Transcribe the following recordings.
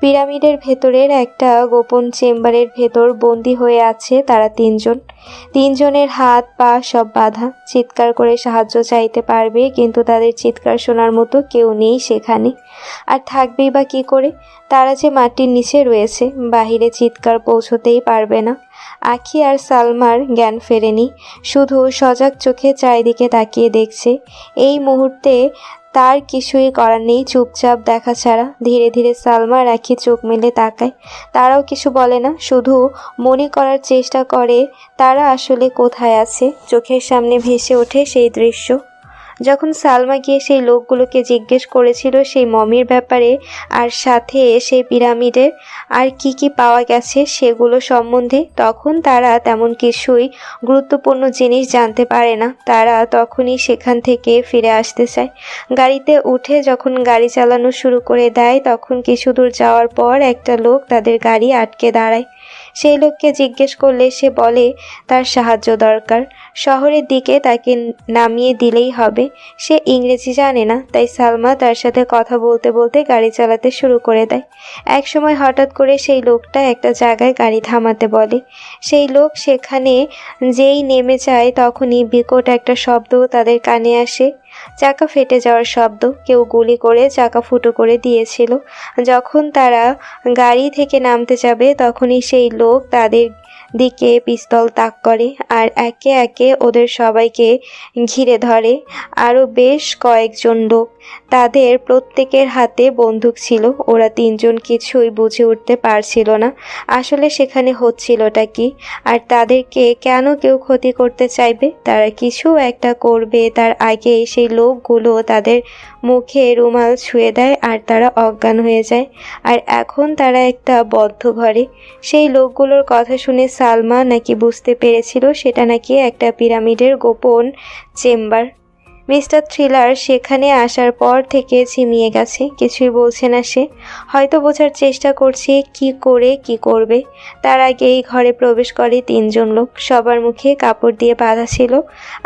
পিরামিডের ভেতরের একটা গোপন চেম্বারের ভেতর বন্দি হয়ে আছে তারা তিনজন। তিনজনের হাত পা সব বাঁধা। চিৎকার করে সাহায্য চাইতে পারবে, কিন্তু তাদের চিৎকার শোনার মতো কেউ নেই সেখানে। আর থাকবেই বা কী করে? তারা যে মাটির নিচে রয়েছে, বাহিরে চিৎকার পৌঁছতেই পারবে না। আখি আর সালমার জ্ঞান ফেরেনি, শুধু সজাগ চোখে চারিদিকে তাকিয়ে দেখছে। এই মুহূর্তে তার কিছুই করার নেই, চুপচাপ দেখা ছাড়া। ধীরে ধীরে সালমা আর আখি চোখ মেলে তাকায়। তারাও কিছু বলে না, শুধু মনে করার চেষ্টা করে তারা আসলে কোথায় আছে। চোখের সামনে ভেসে ওঠে সেই দৃশ্য, যখন সালমা গিয়ে সেই লোকগুলোকে জিজ্ঞেস করেছিল সেই মমির ব্যাপারে, আর সাথে সেই পিরামিডের আর কি পাওয়া গেছে সেগুলো সম্বন্ধে। তখন তারা তেমন কিছুই গুরুত্বপূর্ণ জিনিস জানতে পারে না। তারা তখনই সেখান থেকে ফিরে আসতে চায়। গাড়িতে উঠে যখন গাড়ি চালানো শুরু করে দেয়, তখন কিছু দূর যাওয়ার পর একটা লোক তাদের গাড়ি আটকে দাঁড়ায়। সেই লোককে জিজ্ঞেস করলে সে বলে তার সাহায্য দরকার, শহরের দিকে তাকে নামিয়ে দিলেই হবে। সে ইংরেজি জানে না, তাই সালমা তার সাথে কথা বলতে বলতে গাড়ি চালাতে শুরু করে দেয়। এক সময় হঠাৎ করে সেই লোকটা একটা জায়গায় গাড়ি থামাতে বলে। সেই লোক সেখানে যেই নেমে যায়, তখনই বিকট একটা শব্দ তাদের কানে আসে। চাকা ফেটে যাওয়ার শব্দ। কেউ গুলি করে চাকা ফুটো করে দিয়েছিল। যখন তারা গাড়ি থেকে নামতে যাবে, তখনই সেই লোক তাদের দিকে পিস্তল তাক করে আর একে একে ওদের সবাইকে ঘিরে ধরে। আরও বেশ কয়েকজন লোক, তাদের প্রত্যেকের হাতে বন্দুক ছিল। ওরা তিনজন কিছুই বুঝে উঠতে পারছিল না আসলে সেখানে হচ্ছিলটা কি, আর তাদেরকে কেন কেউ ক্ষতি করতে চাইবে। তারা কিছু একটা করবে তার আগে সেই লোকগুলো তাদের মুখে রুমাল ছুঁয়ে দেয় আর তারা অজ্ঞান হয়ে যায়। আর এখন তারা একটা বদ্ধ ঘরে। সেই লোকগুলোর কথা শুনে সালমা নাকি বুঝতে পেরেছিল সেটা নাকি একটা পিরামিডের গোপন চেম্বার। মিস্টার থ্রিলার সেখানে আসার পর থেকে ঝিমিয়ে গেছে, কিছুই বলছে না সে। হয়তো বোঝার চেষ্টা করছে কি করে কি করবে। তার আগেই ঘরে প্রবেশ করে তিনজন লোক। সবার মুখে কাপড় দিয়ে বাঁধা ছিল,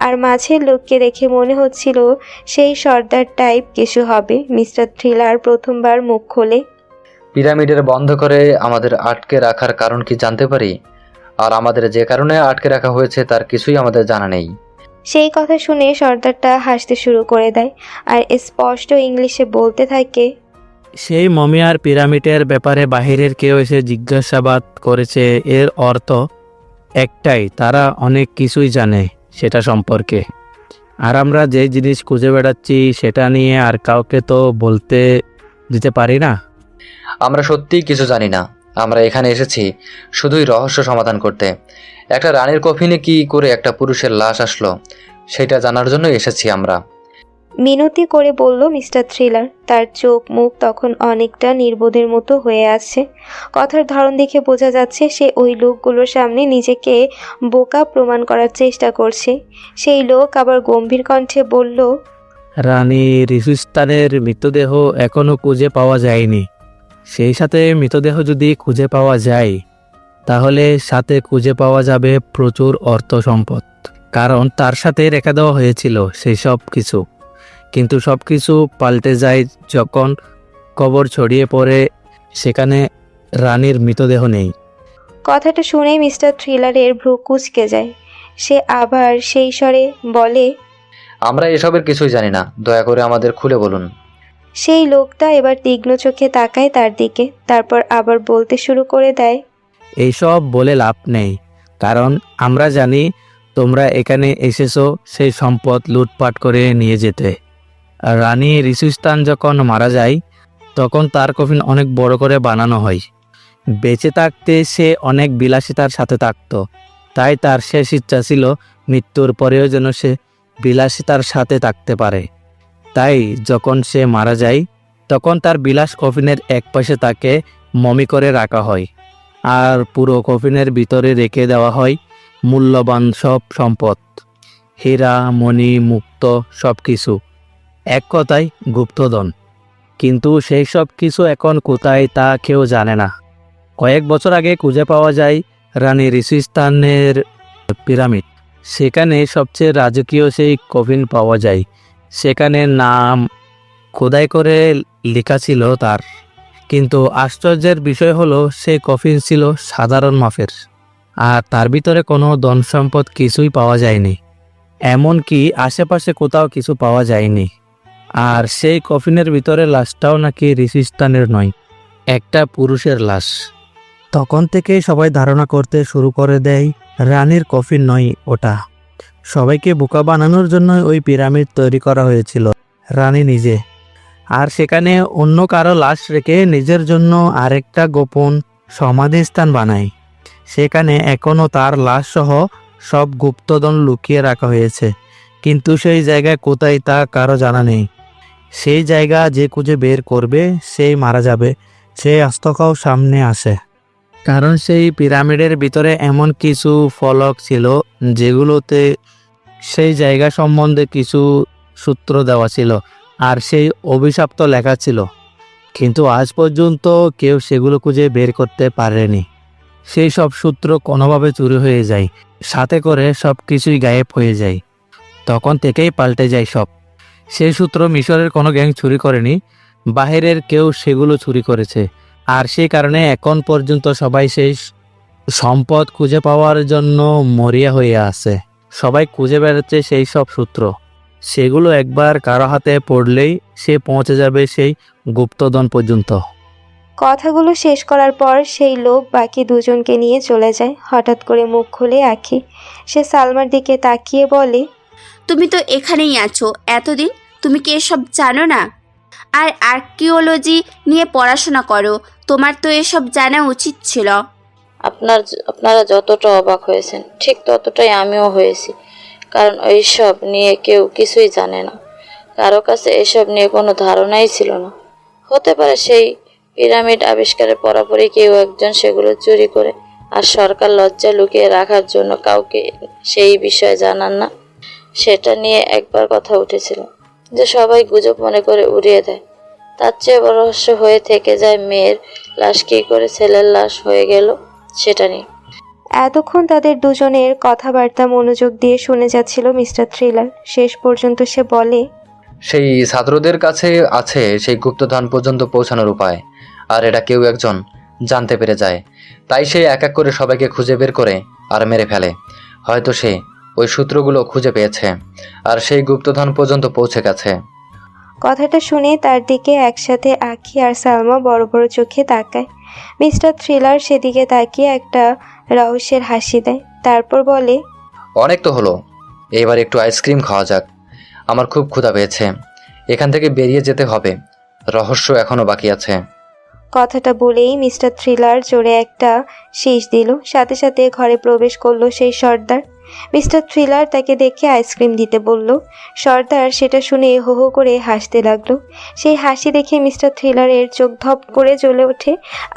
আর মাঝের লোককে দেখে মনে হচ্ছিল সেই সর্দার টাইপ কিছু হবে। মিস্টার থ্রিলার প্রথমবার মুখ খোলে। পিরামিডের বন্ধ করে আমাদের আটকে রাখার কারণ কি জানতে পারি? আর আমাদের যে কারণে আটকে রাখা হয়েছে তার কিছুই আমাদের জানা নেই। সেই কথা শুনে সর্দারটা হাসতে শুরু করে দেয় আর স্পষ্ট ইংলিশে বলতে থাকে, সেই মমি আর পিরামিডের ব্যাপারে বাহিরের কেউ এসে জিজ্ঞাসাবাদ করেছে, এর অর্থ একটাই, তারা অনেক কিছুই জানে সেটা সম্পর্কে। আর আমরা যে জিনিস খুঁজে বেড়াচ্ছি সেটা নিয়ে আর কাউকে তো বলতে দিতে পারি না। আমরা সত্যিই কিছু জানি না। আমরা এখানে এসেছি শুধুই রহস্য সমাধান করতে। একটা রানীর কফিনে কি করে একটা পুরুষের লাশ আসলো সেটা জানার জন্য এসেছি আমরা। মিনতি করে বলল মিস্টার থ্রিলার। তার চোখ মুখ তখন অনেকটা নির্বোধের মতো হয়ে আছে। কথার ধরন দেখে বোঝা যাচ্ছে সে ওই লোকগুলোর সামনে নিজেকে বোকা প্রমাণ করার চেষ্টা করছে। সেই লোক আবার গম্ভীর কণ্ঠে বলল, রানী রিসুস্তানের মৃতদেহ এখনও খুঁজে পাওয়া যায়নি। সেই সাথে মৃতদেহ যদি খুঁজে পাওয়া যায়, তাহলে সাথে খুঁজে পাওয়া যাবে প্রচুর অর্থ সম্পদ, কারণ তার সাথে রেখে দেওয়া হয়েছিল সেই সব কিছু। কিন্তু সব কিছু পাল্টে যায় যখন কবর ছড়িয়ে পড়ে সেখানে রানীর মৃতদেহ নেই। কথাটা শুনে মিস্টার থ্রিলারের ভ্রু কুঁচকে যায়। সে আবার সেই স্বরে বলে, আমরা এসবের কিছুই জানি না, দয়া করে আমাদের খুলে বলুন। সেই লোকটা এবার তীক্ষ্ণ চোখে তাকায় তার দিকে, তারপর আবার বলতে শুরু করে দেয়, এইসব বলে লাভ নেই, কারণ আমরা জানি তোমরা এখানে এসেছো সেই সম্পদ লুটপাট করে নিয়ে যেতে। আর রানী রিসুস্তান যখন মারা যায়, তখন তার কফিন অনেক বড় করে বানানো হয়। বেঁচে থাকতে সে অনেক বিলাসিতার সাথে থাকতো, তাই তার শেষ ইচ্ছা ছিল মৃত্যুর পরেও যেন সে বিলাসিতার সাথে থাকতে পারে। তাই যখন সে মারা যায়, তখন তার বিলাস কফিনের এক পাশে তাকে মমি করে রাখা হয়, আর পুরো কফিনের ভিতরে রেখে দেওয়া হয় মূল্যবান সব সম্পদ, হীরা মণি মুক্ত সব কিছু, এক কথায় গুপ্তধন। কিন্তু সেই সব কিছু এখন কোথায় তা কেউ জানে না। কয়েক বছর আগে খুঁজে পাওয়া যায় রানী রিসুস্তানের পিরামিড। সেখানে সবচেয়ে রাজকীয় সেই কফিন পাওয়া যায়, সেখানে নাম খোদাই করে লেখা ছিল তার। কিন্তু আশ্চর্যের বিষয় হলো সেই কফিন ছিল সাধারণ মাপের, আর তার ভিতরে কোনো ধন সম্পদ কিছুই পাওয়া যায়নি, এমনকি আশেপাশে কোথাও কিছু পাওয়া যায়নি। আর সেই কফিনের ভিতরে লাশটাও নাকি রিসিস্তানের নয়, একটা পুরুষের লাশ। তখন থেকেই সবাই ধারণা করতে শুরু করে দেয় রানীর কফিন নয় ওটা। সবাইকে বোকা বানানোর জন্য ওই পিরামিড তৈরি করা হয়েছিল রানী নিজে, আর সেখানে অন্য কারো লাশ রেখে নিজের জন্য আরেকটা গোপন সমাধিস্থান বানায়। সেখানে এখনও তার লাশ সহ সব গুপ্তধন লুকিয়ে রাখা হয়েছে, কিন্তু সেই জায়গায় কোথায় তা কারো জানা নেই। সেই জায়গা যে খুঁজে বের করবে সেই মারা যাবে, সেই আস্তকাও সামনে আসে। কারণ সেই পিরামিডের ভিতরে এমন কিছু ফলক ছিল যেগুলোতে সেই জায়গা সম্বন্ধে কিছু সূত্র দেওয়া ছিল, আর সেই অভিশপ্ত লেখা ছিল। কিন্তু আজ পর্যন্ত কেউ সেগুলো খুঁজে বের করতে পারেনি। সেই সব সূত্র কোনোভাবে চুরি হয়ে যায়, সাথে করে সব কিছুই গায়েব হয়ে যায়। তখন থেকেই পাল্টে যায় সব। সেই সূত্র মিশরের কোনো গ্যাং চুরি করেনি, বাহিরের কেউ সেগুলো চুরি করেছে। আর সেই কারণে এখন পর্যন্ত সবাই সেই সম্পদ খুঁজে পাওয়ার জন্য মরিয়া হয়ে আছে। সবাই খুঁজে বেড়াচ্ছে সেই সব সূত্র। সেগুলো একবার কারো হাতে পড়লেই সে পৌঁছে যাবে সেই গুপ্তধন পর্যন্ত। কথাগুলো শেষ করার পর সেই লোক বাকি দুজনকে নিয়ে চলে যায়। হঠাৎ করে মুখ খুলে আঁখি। সে সালমার দিকে তাকিয়ে বলে, তুমি তো এখানেই আছো এতদিন, তুমি কি এসব জানো না? আর আর্কিওলজি নিয়ে পড়াশোনা করো, তোমার তো এসব জানা উচিত ছিল। আপনারা যতটা অবাক হয়েছেন ঠিক ততটাই আমিও হয়েছি, কারণ এইসব নিয়ে কেউ কিছুই জানে না। কারো কাছে এসব নিয়ে কোনো ধারণাই ছিল না। হতে পারে সেই পিরামিড আবিষ্কারের পরপরই কেউ একজন সেগুলো চুরি করে, আর সরকার লজ্জা লুকিয়ে রাখার জন্য কাউকে সেই বিষয়ে জানান না। সেটা নিয়ে একবার কথা উঠেছিল যে সবাই গুজব মনে করে উড়িয়ে দেয়। তার চেয়ে বড় রহস্য হয়ে থেকে যায় মেয়ের লাশ কী করে ছেলের লাশ হয়ে গেল সেটা নিয়ে। এতক্ষণ তাদের দুজনের কথাবার্তা মনোযোগ দিয়ে শুনে যাচ্ছিল মিস্টার থ্রিলার। শেষ পর্যন্ত সে বলে, সেই ছাত্রদের কাছে আছে সেই গুপ্তধন পর্যন্ত পৌঁছানোর উপায়, আর এটা কেউ একজন জানতে পেরে যায়। তাই সে এক এক করে সবাইকে খুঁজে বের করে আর মেরে ফেলে। হয়তো সে ওই সূত্রগুলো খুঁজে পেয়েছে আর সেই গুপ্তধন পর্যন্ত পৌঁছে গেছে। কথাটা শুনে তার দিকে একসাথে আঁখি আর সালমা বড় বড় চোখে তাকায়। মিস্টার থ্রিলার সেদিকে তাকিয়ে একটা রহস্যের হাসি দেয়, তারপর বলে, অনেক তো হলো, এবার একটু আইসক্রিম খাওয়া যাক। আমার খুব ক্ষুধা পেয়েছে, এখান থেকে বেরিয়ে যেতে হবে, রহস্য এখনো বাকি আছে। কথাটা বলেই মিস্টার থ্রিলার জোরে একটা শীষ দিল। সাথে সাথে ঘরে প্রবেশ করলো সেই সর্দার। মিস্টার থ্রিলার তাকে দেখে আইসক্রিম দিতে বলল। সর্দার সেটা শুনে হো হো করে হাসতে লাগলো। সেই হাসি দেখে মিস্টার থ্রিলারের চোখ ধপ করে জ্বলে ওঠে,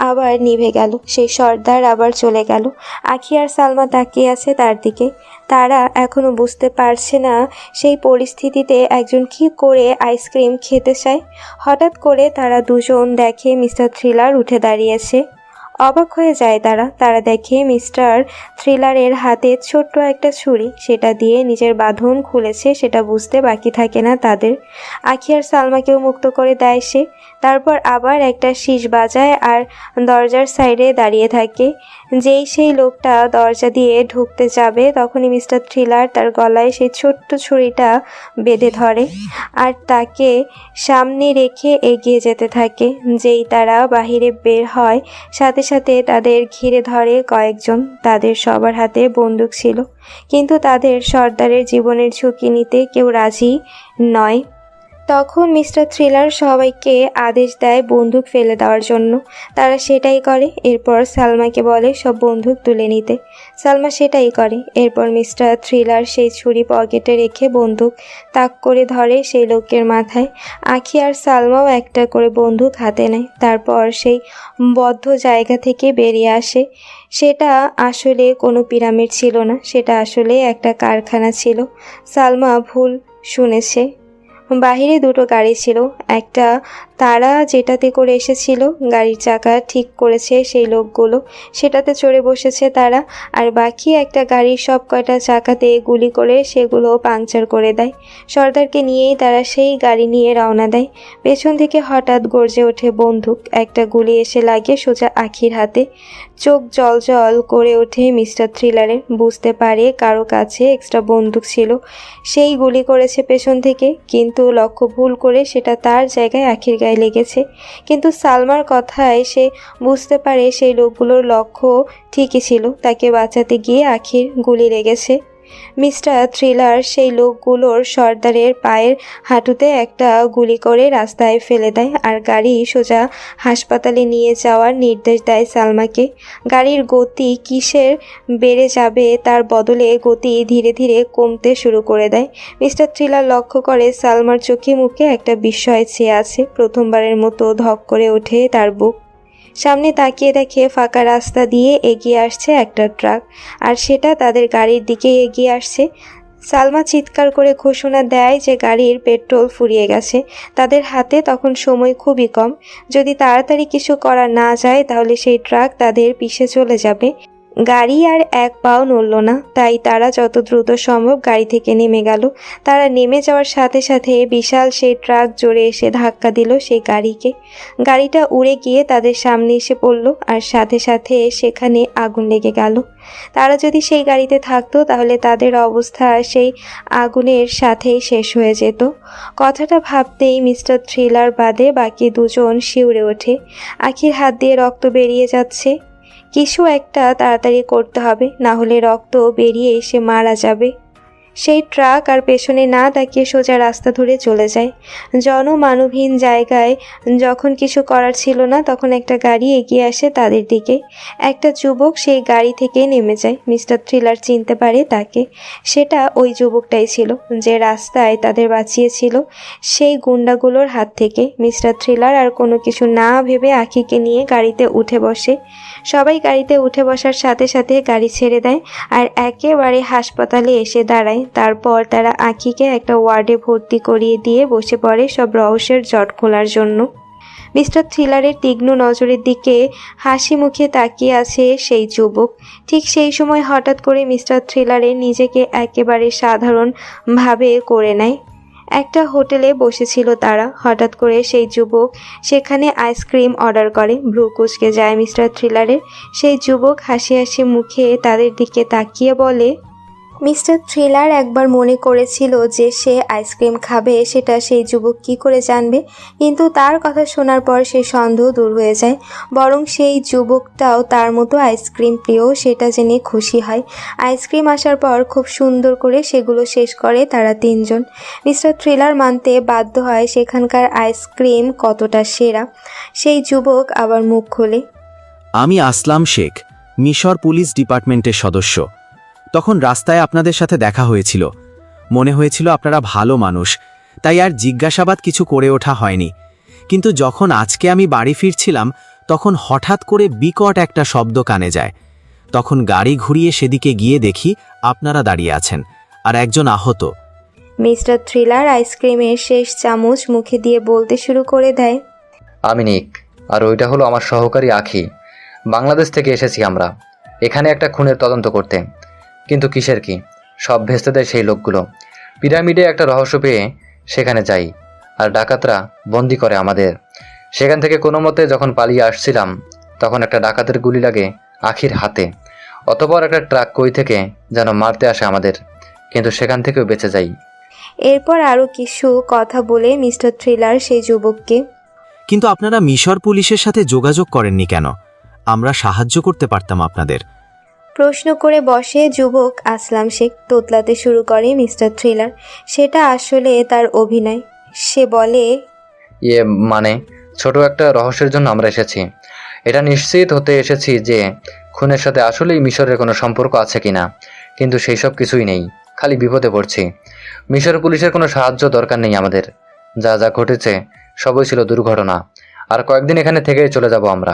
আবার নিভে গেল। সেই সর্দার আবার চলে গেল। আঁখি আর সালমা তাকিয়ে আছে তার দিকে। তারা এখনো বুঝতে পারছে না সেই পরিস্থিতিতে একজন কী করে আইসক্রিম খেতে চায়। হঠাৎ করে তারা দুজন দেখে মিস্টার থ্রিলার উঠে দাঁড়িয়েছে। অবাক হয়ে যায় তারা দেখে মিস্টার থ্রিলারের হাতে ছোট্ট একটা ছুরি, সেটা দিয়ে নিজের বাঁধন খুলেছে। সেটা বুঝতে বাকি থাকে না তাদের। আঁখি আর সালমাকেও মুক্ত করে দেয় সে। তারপর আবার একটা শীষ বাজায় আর দরজার সাইডে দাঁড়িয়ে থাকে। যেই সেই লোকটা দরজা দিয়ে ঢুকতে যাবে তখনই মিস্টার থ্রিলার তার গলায় সেই ছোট্ট ছুরিটা বেঁধে ধরে আর তাকে সামনে রেখে এগিয়ে যেতে থাকে। যেই তারা বাহিরে বের হয় সাথে সাথে তাদের ঘিরে ধরে কয়েকজন। তাদের সবার হাতে বন্দুক ছিল, কিন্তু তাদের সর্দারের জীবনের ঝুঁকি নিতে কেউ রাজি নয়। তখন মিস্টার থ্রিলার সবাইকে আদেশ দেয় বন্দুক ফেলে দেওয়ার জন্য। তারা সেটাই করে। এরপর সালমাকে বলে সব বন্দুক তুলে নিতে। সালমা সেটাই করে। এরপর মিস্টার থ্রিলার সেই ছুরি পকেটে রেখে বন্দুক তাক করে ধরে সেই লোকের মাথায়। আঁখি আর সালমাও একটা করে বন্দুক হাতে নেয়। তারপর সেই বদ্ধ জায়গা থেকে বেরিয়ে আসে। সেটা আসলে কোনো পিরামিড ছিল না, সেটা আসলে একটা কারখানা ছিল। সালমা ভুল শুনেছে। বাহিরে দুটো গাড়ি ছিল। একটা তারা যেটাতে করে এসেছিল, গাড়ির চাকা ঠিক করেছে সেই লোকগুলো, সেটাতে চড়ে বসেছে তারা। আর বাকি একটা গাড়ির সব কয়টা চাকাতে গুলি করে সেগুলো পাংচার করে দেয়। সর্দারকে নিয়েই তারা সেই গাড়ি নিয়ে রওনা দেয়। পেছন থেকে হঠাৎ গর্জে ওঠে বন্দুক। একটা গুলি এসে লাগে সোজা আখির হাতে। চোখ জল করে ওঠে মিস্টার থ্রিলারের। বুঝতে পারে কারো কাছে এক্সট্রা বন্দুক ছিল, সেই গুলি করেছে পেছন থেকে, কিন্তু লক্ষ্য ভুল করে সেটা তার জায়গায় আখির গায়ে লেগেছে। কিন্তু সালমার কথায় সে বুঝতে পারে সেই লোকগুলোর লক্ষ্য ঠিকই ছিল, তাকে বাঁচাতে গিয়ে আখির গুলি লেগেছে। মিস্টার থ্রিলার সেই লোকগুলোর সর্দারের পায়ের হাঁটুতে একটা গুলি করে রাস্তায় ফেলে দেয় আর গাড়ি সোজা হাসপাতালে নিয়ে যাওয়ার নির্দেশ দেয় সালমাকে। গাড়ির গতি কিসের বেড়ে যাবে তার বদলে গতি ধীরে ধীরে কমতে শুরু করে দেয়। মিস্টার থ্রিলার লক্ষ্য করে সালমার চোখে মুখে একটা বিস্ময় ছেয়ে আছে। প্রথমবারের মতো ধক করে ওঠে তার বুক। সামনে তাকিয়ে দেখে ফাঁকা রাস্তা দিয়ে এগিয়ে আসছে একটা ট্রাক, আর সেটা তাদের গাড়ির দিকে এগিয়ে আসছে। সালমা চিৎকার করে ঘোষণা দেয় যে গাড়ির পেট্রোল ফুরিয়ে গেছে। তাদের হাতে তখন সময় খুবই কম। যদি তাড়াতাড়ি কিছু করা না যায় তাহলে সেই ট্রাক তাদের পিছে চলে যাবে। গাড়ি আর এক পাও নড়ল না, তাই তারা যত দ্রুত সম্ভব গাড়ি থেকে নেমে গেল। তারা নেমে যাওয়ার সাথে সাথে বিশাল সেই ট্রাক জোরে এসে ধাক্কা দিল সেই গাড়িকে। গাড়িটা উড়ে গিয়ে তাদের সামনে এসে পড়ল, আর সাথে সাথে সেখানে আগুন লেগে গেল। তারা যদি সেই গাড়িতে থাকতো তাহলে তাদের অবস্থা সেই আগুনের সাথেই শেষ হয়ে যেত। কথাটা ভাবতেই মিস্টার থ্রিলার বাদে বাকি দুজন শিউরে ওঠে। আখির হাত দিয়ে রক্ত বেরিয়ে যাচ্ছে। কিছু একটা তাড়াতাড়ি করতে হবে, না হলে রক্ত বেরিয়ে এসে মারা যাবে। সেই ট্রাক আর পেছনে না তাকিয়ে সোজা রাস্তা ধরে চলে যায়। জনমানবহীন জায়গায় যখন কিছু করার ছিল না তখন একটা গাড়ি এগিয়ে আসে তাদের দিকে। একটা যুবক সেই গাড়ি থেকে নেমে যায়। মিস্টার থ্রিলার চিনতে পারে তাকে। সেটা ওই যুবকটাই ছিল যে রাস্তায় তাদের বাঁচিয়েছিল সেই গুন্ডাগুলোর হাত থেকে। মিস্টার থ্রিলার আর কোনো কিছু না ভেবে আখিকে নিয়ে গাড়িতে উঠে বসে। সবাই গাড়িতে উঠে বসার সাথে সাথে গাড়ি ছেড়ে দেয় আর একেবারে হাসপাতালে এসে দাঁড়ায়। তারপর তারা আখিকে একটা ওয়ার্ডে ভর্তি করিয়ে দিয়ে বসে পড়ে সব রহস্যের জট খোলার জন্য। মিস্টার থ্রিলারের তীক্ষ্ণ নজরের দিকে হাসি মুখে তাকিয়ে আছে সেই যুবক। ঠিক সেই সময় হঠাৎ করে মিস্টার থ্রিলারের নিজেকে একেবারে সাধারণভাবে করে নেয়। একটা হোটেলে বসেছিল তারা। হঠাৎ করে সেই যুবক সেখানে আইসক্রিম অর্ডার করে। ভ্রু কুঁচকে যায় মিস্টার থ্রিলারের। সেই যুবক হাসি হাসি মুখে তাদের দিকে তাকিয়ে বলে, মিস্টার থ্রিলার একবার মনে করেছিল যে সে আইসক্রিম খাবে, সেটা সেই যুবক কী করে জানবে, কিন্তু তার কথা শোনার পর সেই সন্দেহ দূর হয়ে যায়। বরং সেই যুবকটাও তার মতো আইসক্রিম প্রিয়, সেটা জেনে খুশি হয়। আইসক্রিম আসার পর খুব সুন্দর করে সেগুলো শেষ করে তারা তিনজন। মিস্টার থ্রিলার মানতে বাধ্য হয় সেখানকার আইসক্রিম কতটা সেরা। সেই যুবক আবার মুখ খোলে, আমি আসলাম শেখ, মিশর পুলিশ ডিপার্টমেন্টের সদস্য। তখন রাস্তায় আপনাদের সাথে দেখা হয়েছিল। মনে হয়েছিল আপনারা ভালো মানুষ, তাই আর জিজ্ঞাসাবাদ কিছু করে ওঠা হয়নি। কিন্তু যখন আজকে আমি বাড়ি ফিরছিলাম তখন হঠাৎ করে বিকট একটা শব্দ কানে যায়। তখন গাড়ি ঘুরিয়ে সেদিকে গিয়ে দেখি আপনারা দাঁড়িয়ে আছেন আর একজন আহত। মিস্টার থ্রিলার আইসক্রিমের শেষ চামচ মুখে দিয়ে বলতে শুরু করে দেয়, আমি নিক, আর ওইটা হলো আমার সহকারী আখি। বাংলাদেশ থেকে এসেছি আমরা এখানে একটা খুনের তদন্ত করতে। কিন্তু কিসের কি, সব ভেস্তে দেয় সেই লোকগুলো। পিরামিডে একটা রহস্য পেয়ে সেখানে যাই, আর ডাকাতরা বন্দি করে আমাদের। সেখান থেকে কোনো মতে যখন পালিয়ে আসছিলাম তখন একটা ডাকাতের গুলি লাগে আখির হাতে। অতপর একটা ট্রাক কই থেকে যেন মারতে আসে আমাদের, কিন্তু সেখান থেকেও বেঁচে যাই। এরপর আরও কিছু কথা বলে মিস্টার থ্রিলার সেই যুবককে, কিন্তু আপনারা মিশর পুলিশের সাথে যোগাযোগ করেননি কেন? আমরা সাহায্য করতে পারতাম আপনাদের। প্রশ্ন করে বসে যুবক আসলাম শেখ। তোতলাতে শুরু করে মিস্টার থ্রিলার। সেটা আসলে তার অভিনয়। সে বলে, মানে ছোট একটা রহস্যের জন্য আমরা এসেছি। এটা নিশ্চিত হতে এসেছি যে খুনের সাথে আসলেই মিশরের কোনো সম্পর্ক আছে কিনা, কিন্তু সেই সব কিছুই নেই, খালি বিপদে পড়ছি। মিশর পুলিশের কোনো সাহায্য দরকার নেই আমাদের। যা যা ঘটেছে সবই ছিল দুর্ঘটনা, আর কয়েকদিন এখানে থেকেই চলে যাব আমরা।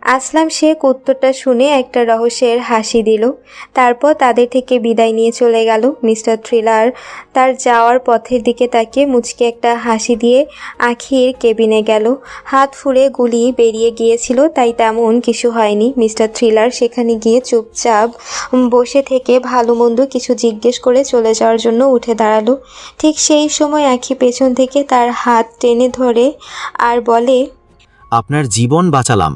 আসলাম শেখ উত্তরটা শুনে একটা রহস্যের হাসি দিল। তারপর তাদের থেকে বিদায় নিয়ে চলে গেল। মিস্টার থ্রিলার তার যাওয়ার পথের দিকে তাকিয়ে মুচকি একটা হাসি দিয়ে আখির কেবিনে গেল। হাত ফুলে গুলি বেরিয়ে গিয়েছিল, তাই তেমন কিছু হয়নি। মিস্টার থ্রিলার সেখানে গিয়ে চুপচাপ বসে থেকে ভালো মন্দ কিছু জিজ্ঞেস করে চলে যাওয়ার জন্য উঠে দাঁড়ালো। ঠিক সেই সময় আখি পেছন থেকে তার হাত টেনে ধরে আর বলে, আপনার জীবন বাঁচালাম,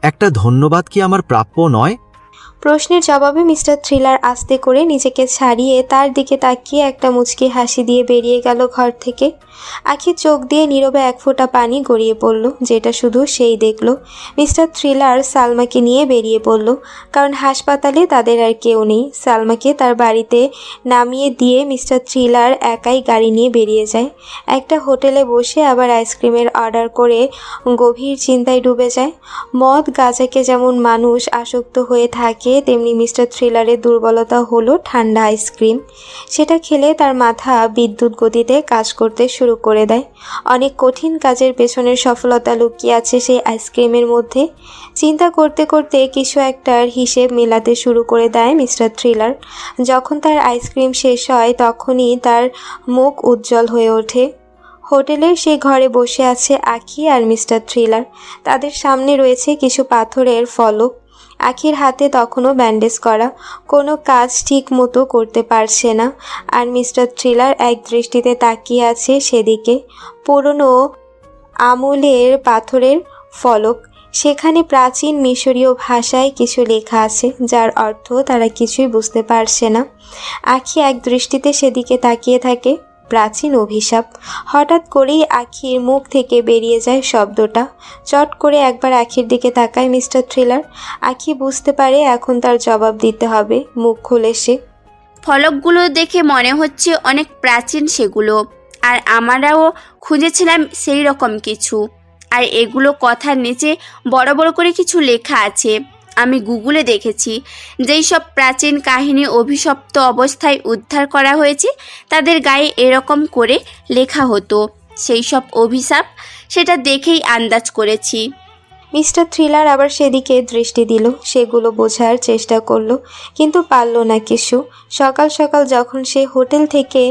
একটা ধন্যবাদ কি আমার প্রাপ্য নয়? প্রশ্নের জবাবে মিস্টার থ্রিলার আস্তে করে নিজেকে ছাড়িয়ে তার দিকে তাকিয়ে একটা মুচকি হাসি দিয়ে বেরিয়ে গেল ঘর থেকে। আখির চোখ দিয়ে নীরবে এক ফোঁটা পানি গড়িয়ে পড়ল, যেটা শুধু সেই দেখল। মিস্টার থ্রিলার সালমাকে নিয়ে বেরিয়ে পড়ল, কারণ হাসপাতালে তাদের আর কেউ নেই। সালমাকে তার বাড়িতে নামিয়ে দিয়ে মিস্টার থ্রিলার একাই গাড়ি নিয়ে বেরিয়ে যায়। একটা হোটেলে বসে আবার আইসক্রিমের অর্ডার করে গভীর চিন্তায় ডুবে যায়। মদ গাঁজাকে যেমন মানুষ আসক্ত হয়ে থাকে, তেমনি মিস্টার থ্রিলারের দুর্বলতা হলো ঠান্ডা আইসক্রিম। সেটা খেলে তার মাথা বিদ্যুৎ গতিতে কাজ করতে শুরু করে দেয়। অনেক কঠিন কাজের পেছনের সফলতা লুকিয়ে আছে সেই আইসক্রিমের মধ্যে। চিন্তা করতে করতে কিছু একটার হিসেব মেলাতে শুরু করে দেয় মিস্টার থ্রিলার। যখন তার আইসক্রিম শেষ হয় তখনই তার মুখ উজ্জ্বল হয়ে ওঠে। হোটেলের সেই ঘরে বসে আছে আখি আর মিস্টার থ্রিলার। তাদের সামনে রয়েছে কিছু পাথরের ফলক। আখির হাতে তখনও ব্যান্ডেজ করা, কোনো কাজ ঠিক মতো করতে পারছে না। আর মিস্টার থ্রিলার এক দৃষ্টিতে তাকিয়ে আছে সেদিকে। পুরনো আমলের পাথরের ফলক, সেখানে প্রাচীন মিশরীয় ভাষায় কিছু লেখা আছে, যার অর্থ তারা কিছুই বুঝতে পারছে না। আখি এক দৃষ্টিতে সেদিকে তাকিয়ে থাকে। প্রাচীন অভিশাপ। হঠাৎ করেই আখির মুখ থেকে বেরিয়ে যায় শব্দটা। চট করে একবার আখির দিকে তাকায় মিস্টার থ্রিলার। আখি বুঝতে পারে এখন তার জবাব দিতে হবে। মুখ খুলে সে, ফলকগুলো দেখে মনে হচ্ছে অনেক প্রাচীন সেগুলো, আর আমরাও খুঁজেছিলাম সেই রকম কিছু। আর এগুলো কথার নিচে বড় বড় করে কিছু লেখা আছে। আমি গুগলে দেখেছি, যেই সব প্রাচীন কাহিনী অভিশপ্ত অবস্থায় উদ্ধার করা হয়েছে তাদের গায়ে এরকম করে লেখা হতো সেই সব অভিশাপ। সেটা দেখেই আন্দাজ করেছি। মিস্টার থ্রিলার আবার সেদিকে দৃষ্টি দিল। সেগুলো বোঝার চেষ্টা করলো, কিন্তু পারল না কিছু। সকাল সকাল যখন সে হোটেল থেকে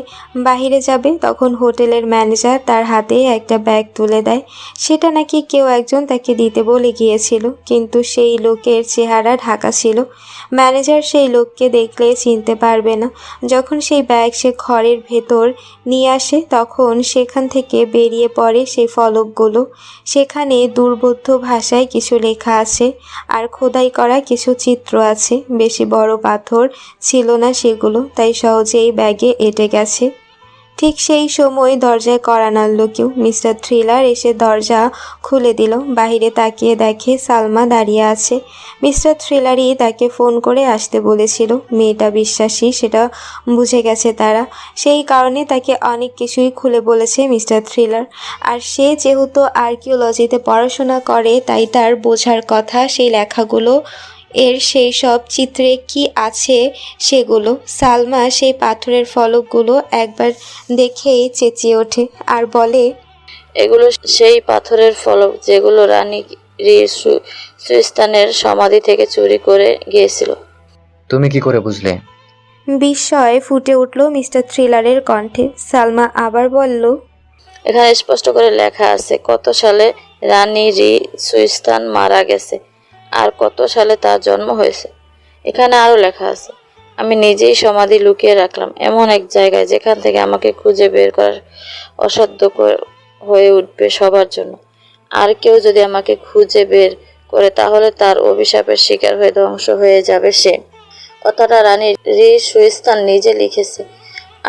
বাইরে যাবে, তখন হোটেলের ম্যানেজার তার হাতে একটা ব্যাগ তুলে দেয়। সেটা নাকি কেউ একজন তাকে দিতে বলে গিয়েছিল, কিন্তু সেই লোকের চেহারা ঢাকা ছিল। ম্যানেজার সেই লোককে দেখলে চিনতে পারবে না। যখন সেই ব্যাগ সে ঘরের ভেতর নিয়ে আসে, তখন সেখান থেকে বেরিয়ে পড়ে সেই ফলকগুলো। সেখানে দুর্বোধ্য ভাষায় কিছু লেখা আছে, আর খোদাই করা কিছু চিত্র আছে। বেশি বড় পাথর ছিল না সেগুলো, তাই সহজেই ব্যাগে এঁটে গেছে। ঠিক সেই সময় দরজায় কড়া নাড়ল কেউ। মিস্টার থ্রিলার এসে দরজা খুলে দিল। বাইরে তাকিয়ে দেখে সালমা দাঁড়িয়ে আছে। মিস্টার থ্রিলারই তাকে ফোন করে আসতে বলেছিল। মেয়েটা বিশ্বাসী, সেটা বুঝে গেছে তারা। সেই কারণে তাকে অনেক কিছুই খুলে বলেছে মিস্টার থ্রিলার। আর সে যেহেতু আর্কিওলজিতে পড়াশোনা করে, তাই তার বোঝার কথা সেই লেখাগুলো এর সেই সব চিত্রে কি আছে সেগুলো। সালমা সেই পাথরের ফলকগুলো একবার দেখেই চেঁচিয়ে ওঠে আর বলে, এগুলো সেই পাথরের ফলক যেগুলো রানী সুইস্তানের সমাধি থেকে চুরি করে গিয়েছিল। তুমি কি করে বুঝলে? বিস্ময় ফুটে উঠল মিস্টার থ্রিলারের কণ্ঠে। সালমা আবার বলল, এখানে স্পষ্ট করে লেখা আছে কত সালে রানী সুইস্তান মারা গেছে আর কত সালে তার জন্ম হয়েছে। এখানে আরও লেখা আছে, আমি নিজেই সমাধি লুকিয়ে রাখলাম এমন এক জায়গায় যেখান থেকে আমাকে খুঁজে বের করার অসাধ্য হয়ে উঠবে সবার জন্য। আর কেউ যদি আমাকে খুঁজে বের করে, তাহলে তার অভিশাপের শিকার হয়ে ধ্বংস হয়ে যাবে সে। কথাটা রানী সুইস্তান নিজে লিখেছে,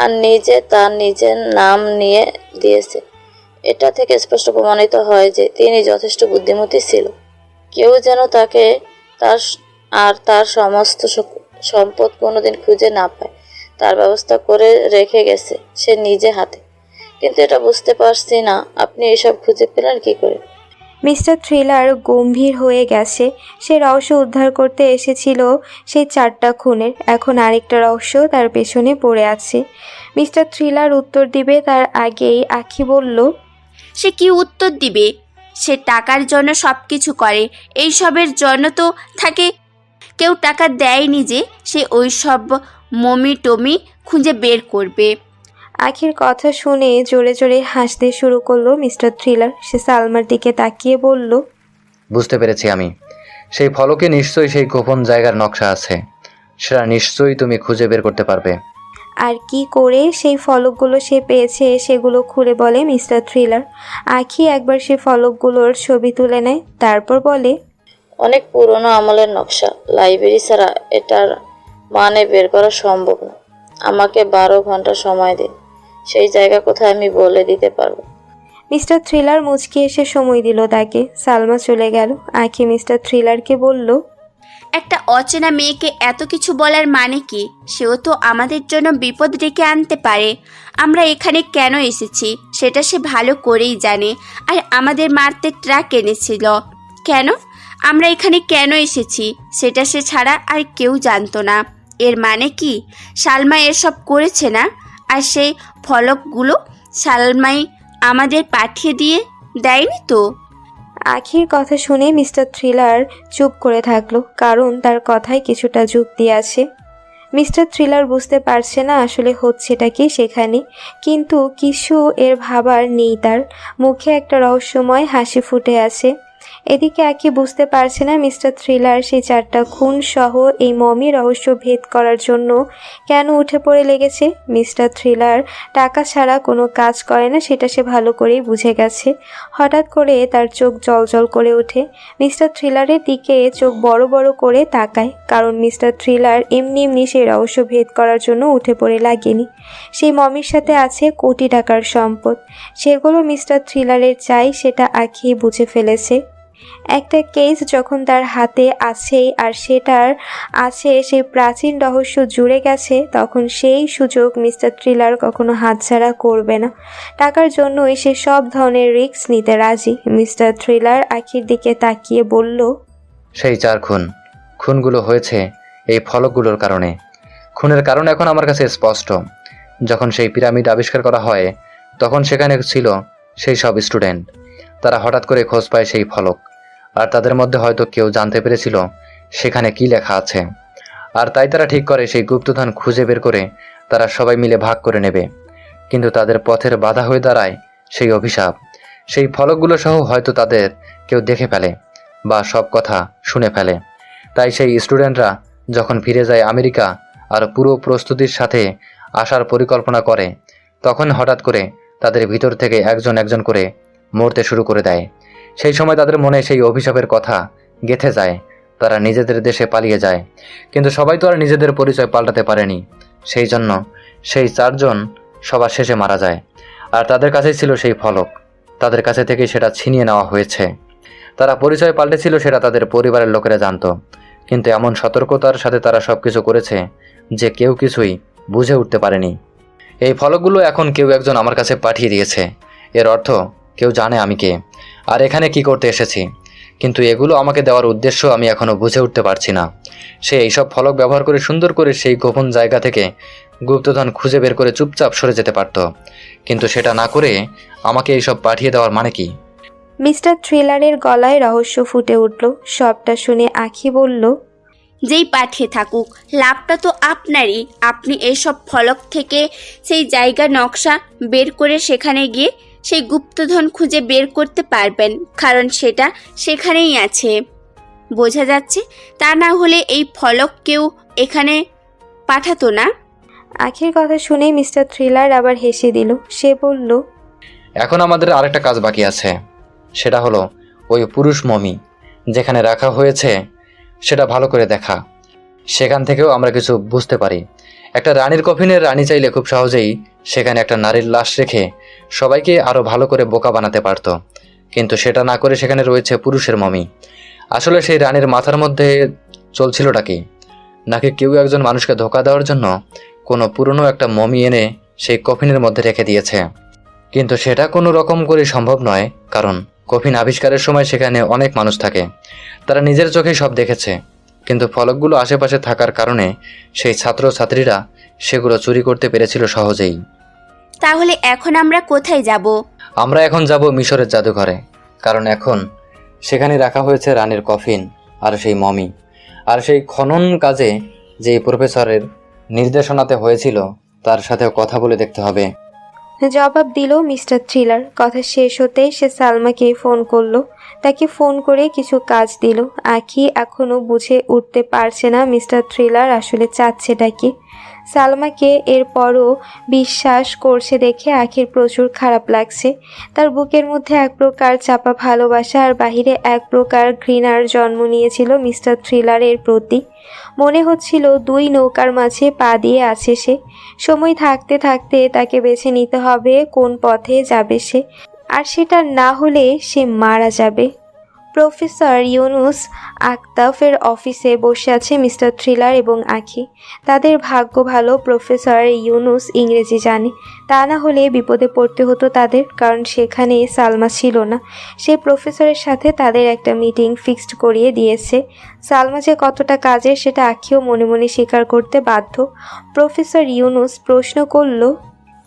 আর নিজে তার নিজের নাম নিয়ে দিয়েছে। এটা থেকে স্পষ্ট প্রমাণিত হয় যে তিনি যথেষ্ট বুদ্ধিমতী ছিল। কেউ যেন তাকে তার সমস্ত সম্পদ কোনোদিন খুঁজে না পায়, তার ব্যবস্থা করে রেখে গেছে সে নিজে হাতে। কিন্তু এটা বুঝতে পারছি না, আপনি এসব খুঁজে পেলেন কি করে? মিস্টার থ্রিলার গম্ভীর হয়ে গেছে। সে রহস্য উদ্ধার করতে এসেছিল সেই 4টা খুনের। এখন আরেকটা রহস্য তার পেছনে পড়ে আছে। মিস্টার থ্রিলার উত্তর দিবে তার আগেই আখি বলল, সে কি উত্তর দিবে? সে টাকার জন্য সব কিছু করে। এইসবের জন্য তো থাকে, কেউ টাকা দেয়নি যে সে ওই সব মমি টমি খুঁজে বের করবে। আখির কথা শুনে জোরে জোরে হাসতে শুরু করলো মিস্টার থ্রিলার। সে সালমার দিকে তাকিয়ে বলল, বুঝতে পেরেছি আমি। সেই ফলকে নিশ্চয়ই সেই গোপন জায়গার নকশা আছে, সেটা নিশ্চয়ই তুমি খুঁজে বের করতে পারবে। আর কি করে সেই ফলকগুলো সে পেয়েছে সেগুলো খুলে বলে মিস্টার থ্রিলার। আখি একবার সেই ফলকগুলোর ছবি তুলে নেয়, তারপর বলে, অনেক পুরনো আমলের নকশা, লাইব্রেরি ছাড়া এটার মানে বের করা সম্ভব না। আমাকে 12 ঘন্টা সময় দিন, সেই জায়গা কোথায় আমি বলে দিতে পারবো। মিস্টার থ্রিলার মুচকি এসে সময় দিল তাকে। সালমা চলে গেল। আখি মিস্টার থ্রিলারকে বলল, একটা অচেনা মেয়েকে এত কিছু বলার মানে কি? সেও তো আমাদের জন্য বিপদ ডেকে আনতে পারে। আমরা এখানে কেন এসেছি সেটা সে ভালো করেই জানে। আর আমাদের মারতে ট্রাক এনেছিল কেন? আমরা এখানে কেন এসেছি সেটা সে ছাড়া আর কেউ জানতো না। এর মানে কি সালমা এসব করেছে না? আর সেই ফলকগুলো সালমাই আমাদের পাঠিয়ে দিয়ে দেয়নি তো? আখির কথা শুনে মিস্টার থ্রিলার চুপ করে থাকলো, কারণ তার কথায় কিছুটা যুক্তি আছে। মিস্টার থ্রিলার বুঝতে পারছে না আসলে হচ্ছেটা কি সেখানে, কিন্তু কিছু এর ভাবার নেই তার। মুখে একটা রহস্যময় হাসি ফুটে আছে। এদিকে আকি বুঝতে পারছে না মিস্টার থ্রিলার সেই 4টা খুন সহ এই মমি রহস্য ভেদ করার জন্য কেন উঠে পড়ে লেগেছে। মিস্টার থ্রিলার টাকা ছাড়া কোনো কাজ করে না, সেটা সে ভালো করেই বুঝে গেছে। হঠাৎ করে তার চোখ জলজল করে ওঠে। মিস্টার থ্রিলারের দিকে চোখ বড় বড় করে তাকায়, কারণ মিস্টার থ্রিলার এমনি এমনি সেই রহস্য ভেদ করার জন্য উঠে পড়ে লাগেনি। সেই মমির সাথে আছে কোটি টাকার সম্পদ, সেগুলো মিস্টার থ্রিলারের চাই, সেটা আখি বুঝে ফেলেছে। একটা কেস যখন তার হাতে আছেই আর সেটার আছে সেই প্রাচীন রহস্য জুড়ে গেছে, তখন সেই সুযোগ মিস্টার থ্রিলার কখনো হাতছাড়া করবে না। টাকার জন্যই সে সব ধরনের রিস্ক নিতে রাজি। মিস্টার থ্রিলার আখির দিকে তাকিয়ে বলল, সেই 4 খুনগুলো হয়েছে এই ফলকগুলোর কারণে। খুনের কারণ এখন আমার কাছে স্পষ্ট। যখন সেই পিরামিড আবিষ্কার করা হয় তখন সেখানে ছিল সেই সব স্টুডেন্ট। তারা হঠাৎ করে খোঁজ পায় সেই ফলক, আর তাদের মধ্যে হয়তো কেউ জানতে পেরেছিল সেখানে কি লেখা আছে। আর তাই তারা ঠিক করে সেই গুপ্তধন খুঁজে বের করে তারা সবাই মিলে ভাগ করে নেবে। কিন্তু তাদের পথের বাধা হয়ে দাঁড়ায় সেই অভিশাপ। সেই ফলকগুলো সহ হয়তো তাদের কেউ দেখে ফেলে বা সব কথা শুনে ফেলে। তাই সেই স্টুডেন্টরা যখন ফিরে যায় আমেরিকা আর পুরো প্রস্তুতির সাথে আসার পরিকল্পনা করে, তখন হঠাৎ করে তাদের ভিতর থেকে একজন একজন করে মরতে শুরু করে দেয়। সেই সময় তাদের মনে সেই অভিশাপের কথা গেঁথে যায়। তারা নিজেদের দেশে পালিয়ে যায়, কিন্তু সবাই তো আর নিজেদের পরিচয় পাল্টাতে পারেনি। সেই জন্য সেই 4 জন সবার শেষে মারা যায়। আর তাদের কাছেই ছিল সেই ফলক, তাদের কাছে থেকে সেটা ছিনিয়ে নেওয়া হয়েছে। তারা পরিচয় পাল্টেছিল সেটা তাদের পরিবারের লোকেরা জানতো, কিন্তু এমন সতর্কতার সাথে তারা সব কিছু করেছে যে কেউ কিছুই বুঝে উঠতে পারেনি। এই ফলকগুলো এখন কেউ একজন আমার কাছে পাঠিয়ে দিয়েছে। এর অর্থ কেউ জানে আমি কে আর এখানে কি করতে এসেছি, কিন্তু এগুলো আমাকে দেওয়ার উদ্দেশ্য আমি এখনও বুঝে উঠতে পারছি না। সে এইসব ফলক ব্যবহার করে সুন্দর করে সেই গোপন জায়গা থেকে গুপ্তধন খুঁজে বের করে চুপচাপ সরে যেতে পারত, কিন্তু সেটা না করে আমাকে এইসব পাঠিয়ে দেওয়ার মানে কি? মিস্টার থ্রিলারের গলায় রহস্য ফুটে উঠল। সবটা শুনে আখি বলল, যেই পাঠিয়ে থাকুক, লাভটা তো আপনারই। আপনি এসব ফলক থেকে সেই জায়গার নকশা বের করে সেখানে গিয়ে সেই গুপ্তধন খুঁজে বের করতে পারবেন, কারণ সেটা সেখানেই আছে। বোঝা যাচ্ছে? তা না হলে এই ফলক কেউ এখানে পাঠাতো না। আখির কথা শুনে মিস্টার থ্রিলার আবার হেসে দিল। সে বলল, এখন আমাদের আরেকটা কাজ বাকি আছে, সেটা হলো ওই পুরুষ মমি যেখানে রাখা হয়েছে সেটা ভালো করে দেখা। সেখান থেকেও আমরা কিছু বুঝতে পারি। একটা রানীর কফিনের রানী চাইলে খুব সহজেই সেখানে একটা নারীর লাশ রেখে সবাইকে আরও ভালো করে বোকা বানাতে পারত, কিন্তু সেটা না করে সেখানে রয়েছে পুরুষের মমি। আসলে সেই রানীর মাথার মধ্যে চলছিলটা কি? নাকি কেউ একজন মানুষকে ধোকা দেওয়ার জন্য কোনো পুরনো একটা মমি এনে সেই কফিনের মধ্যে রেখে দিয়েছে? কিন্তু সেটা কোনো রকম করে সম্ভব নয়, কারণ কফিন আবিষ্কারের সময় সেখানে অনেক মানুষ থাকে, তারা নিজের চোখেই সব দেখেছে। কিন্তু ফলকগুলো আশেপাশে থাকার কারণে সেই ছাত্রছাত্রীরা সেগুলো চুরি করতে পেরেছিল সহজেই। তাহলে এখন আমরা কোথায় যাব? আমরা এখন যাব মিশরের জাদুঘরে। কারণ এখন সেখানে রাখা হয়েছে রানীর কফিন আর সেই মমি। আর সেই খনন কাজে যে প্রফেসরের নির্দেশনাতে হয়েছিল তার সাথেও কথা বলে দেখতে হবে। জবাব দিল মিস্টার থ্রিলার। কথা শেষ হতেই সে সালমাকে ফোন করলো। তাকে ফোন করে কিছু কাজ দিল। আখি এখনো বুঝে উঠতে পারছে না মিস্টার থ্রিলার আসলে চাচ্ছেটা কি। সালমাকে এরপরও বিশ্বাস করছে দেখে আখির প্রচুর খারাপ লাগছে। তার বুকের মধ্যে এক প্রকার চাপা ভালোবাসা আর বাহিরে এক প্রকার ঘৃণার জন্ম নিয়েছিল মিস্টার থ্রিলারের প্রতি। মনে হচ্ছিল দুই নৌকার মাঝে পা দিয়ে আছে সে। সময় থাকতে থাকতে তাকে বেছে নিতে হবে কোন পথে যাবে সে, আর সেটা না হলে সে মারা যাবে। প্রফেসর ইউনুস আক্তাফের অফিসে বসে আছে মিস্টার থ্রিলার এবং আখি। তাদের ভাগ্য ভালো প্রফেসর ইউনুস ইংরেজি জানে, তা না হলে বিপদে পড়তে হতো তাদের, কারণ সেখানে সালমা ছিল না। সে প্রফেসরের সাথে তাদের একটা মিটিং ফিক্সড করিয়ে দিয়েছে। সালমা যে কতটা কাজের সেটা আখিও মনে মনে স্বীকার করতে বাধ্য। প্রফেসর ইউনুস প্রশ্ন করল,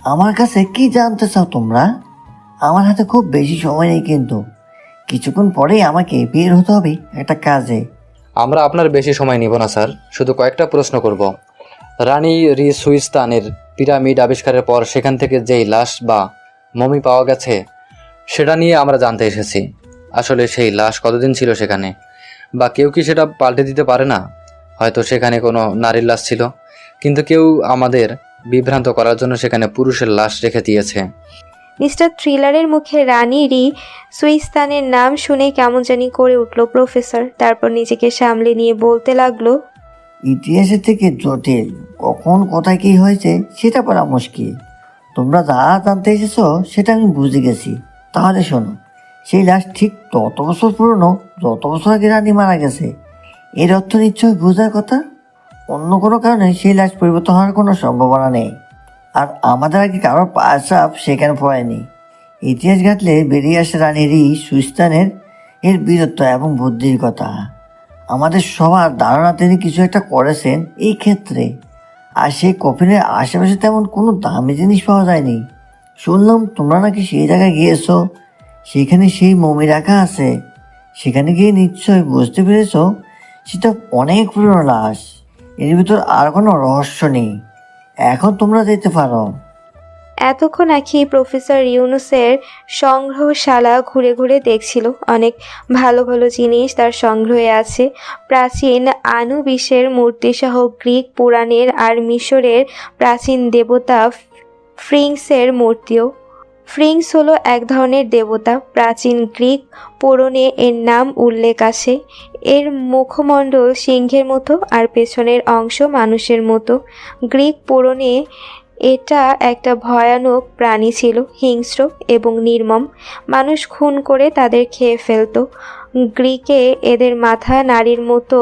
আমার কাছে কি জানতে চাও তোমরা? আমার হাতে খুব বেশি সময় নেই, কিন্তু কিছুক্ষণ পরেই আমাকে বের হতে হবে একটা কাজে। আমরা আপনার বেশি সময় নিব না স্যার, শুধু কয়েকটা প্রশ্ন করব। রানী সুইস্তানের পিরামিড আবিষ্কারের পর সেখান থেকে যেই লাশ বা মমি পাওয়া গেছে সেটা নিয়ে আমরা জানতে এসেছি। আসলে সেই লাশ কতদিন ছিল সেখানে, বা কেউ কি সেটা পাল্টে দিতে পারে না? হয়তো সেখানে কোনো নারীর লাশ ছিল, কিন্তু কেউ আমাদের বিভ্রান্ত করার জন্য সেখানে পুরুষের লাশ রেখে দিয়েছে। মিস্টার থ্রিলারের মুখে রানী সুইস্তানের নাম শুনে কেমন জানি করে উঠল প্রফেসর। তারপর নিজেকে সামলে নিয়ে বলতে লাগলো, ইতিহাসের থেকে জটিল, কখন কোথায় কি হয়েছে সেটা পড়া মুশকিল। তোমরা যা জানতে এসেছো সেটা আমি বুঝে গেছি। তাহলে শোনো, সেই লাশ ঠিক তত বছর পুরনো যত বছর আগে রানী মারা গেছে। এর অর্থ নিশ্চয় বোঝার কথা। অন্য কোনো কারণে সেই লাশ পরিবর্তন হওয়ার কোনো সম্ভাবনা নেই। আর আমাদের আগে কারোর পাশাপ সেখানে পড়েনি। ইতিহাস ঘাটলে বেরিয়ে আসে রানীরই সুস্তানের এর বীরত্ব এবং বুদ্ধির কথা। আমাদের সবার ধারণা তিনি কিছু একটা করেছেন এই ক্ষেত্রে। আর সেই কফিনের আশেপাশে তেমন কোনো দামি জিনিস পাওয়া যায়নি। শুনলাম তোমরা নাকি সেই জায়গায় গিয়েছো, সেখানে সেই মমি রাখা আছে। সেখানে গিয়ে নিশ্চয় বুঝতে পেরেছ সেটা অনেক পুরনো লাশ। এর ভিতর আর কোনো রহস্য নেই। এখন তোমরা যেতে পারো। এতক্ষণ আখি প্রফেসর ইউনুসের সংগ্রহশালা ঘুরে ঘুরে দেখছিল। অনেক ভালো ভালো জিনিস তার সংগ্রহে আছে। প্রাচীন আনুবিসের মূর্তিসহ গ্রিক পুরাণের আর মিশরের প্রাচীন দেবতা ফ্রিংসের মূর্তিও। ফ্রিংস হলো এক ধরনের দেবতা। প্রাচীন গ্রিক পুরাণে এর নাম উল্লেখ আছে। এর মুখমণ্ডল সিংহের মতো আর পেছনের অংশ মানুষের মতো। গ্রিক পুরাণে এটা একটা ভয়ানক প্রাণী ছিল, হিংস্র এবং নির্মম। মানুষ খুন করে তাদের খেয়ে ফেলত। গ্রিকে এদের মাথা নারীর মতো,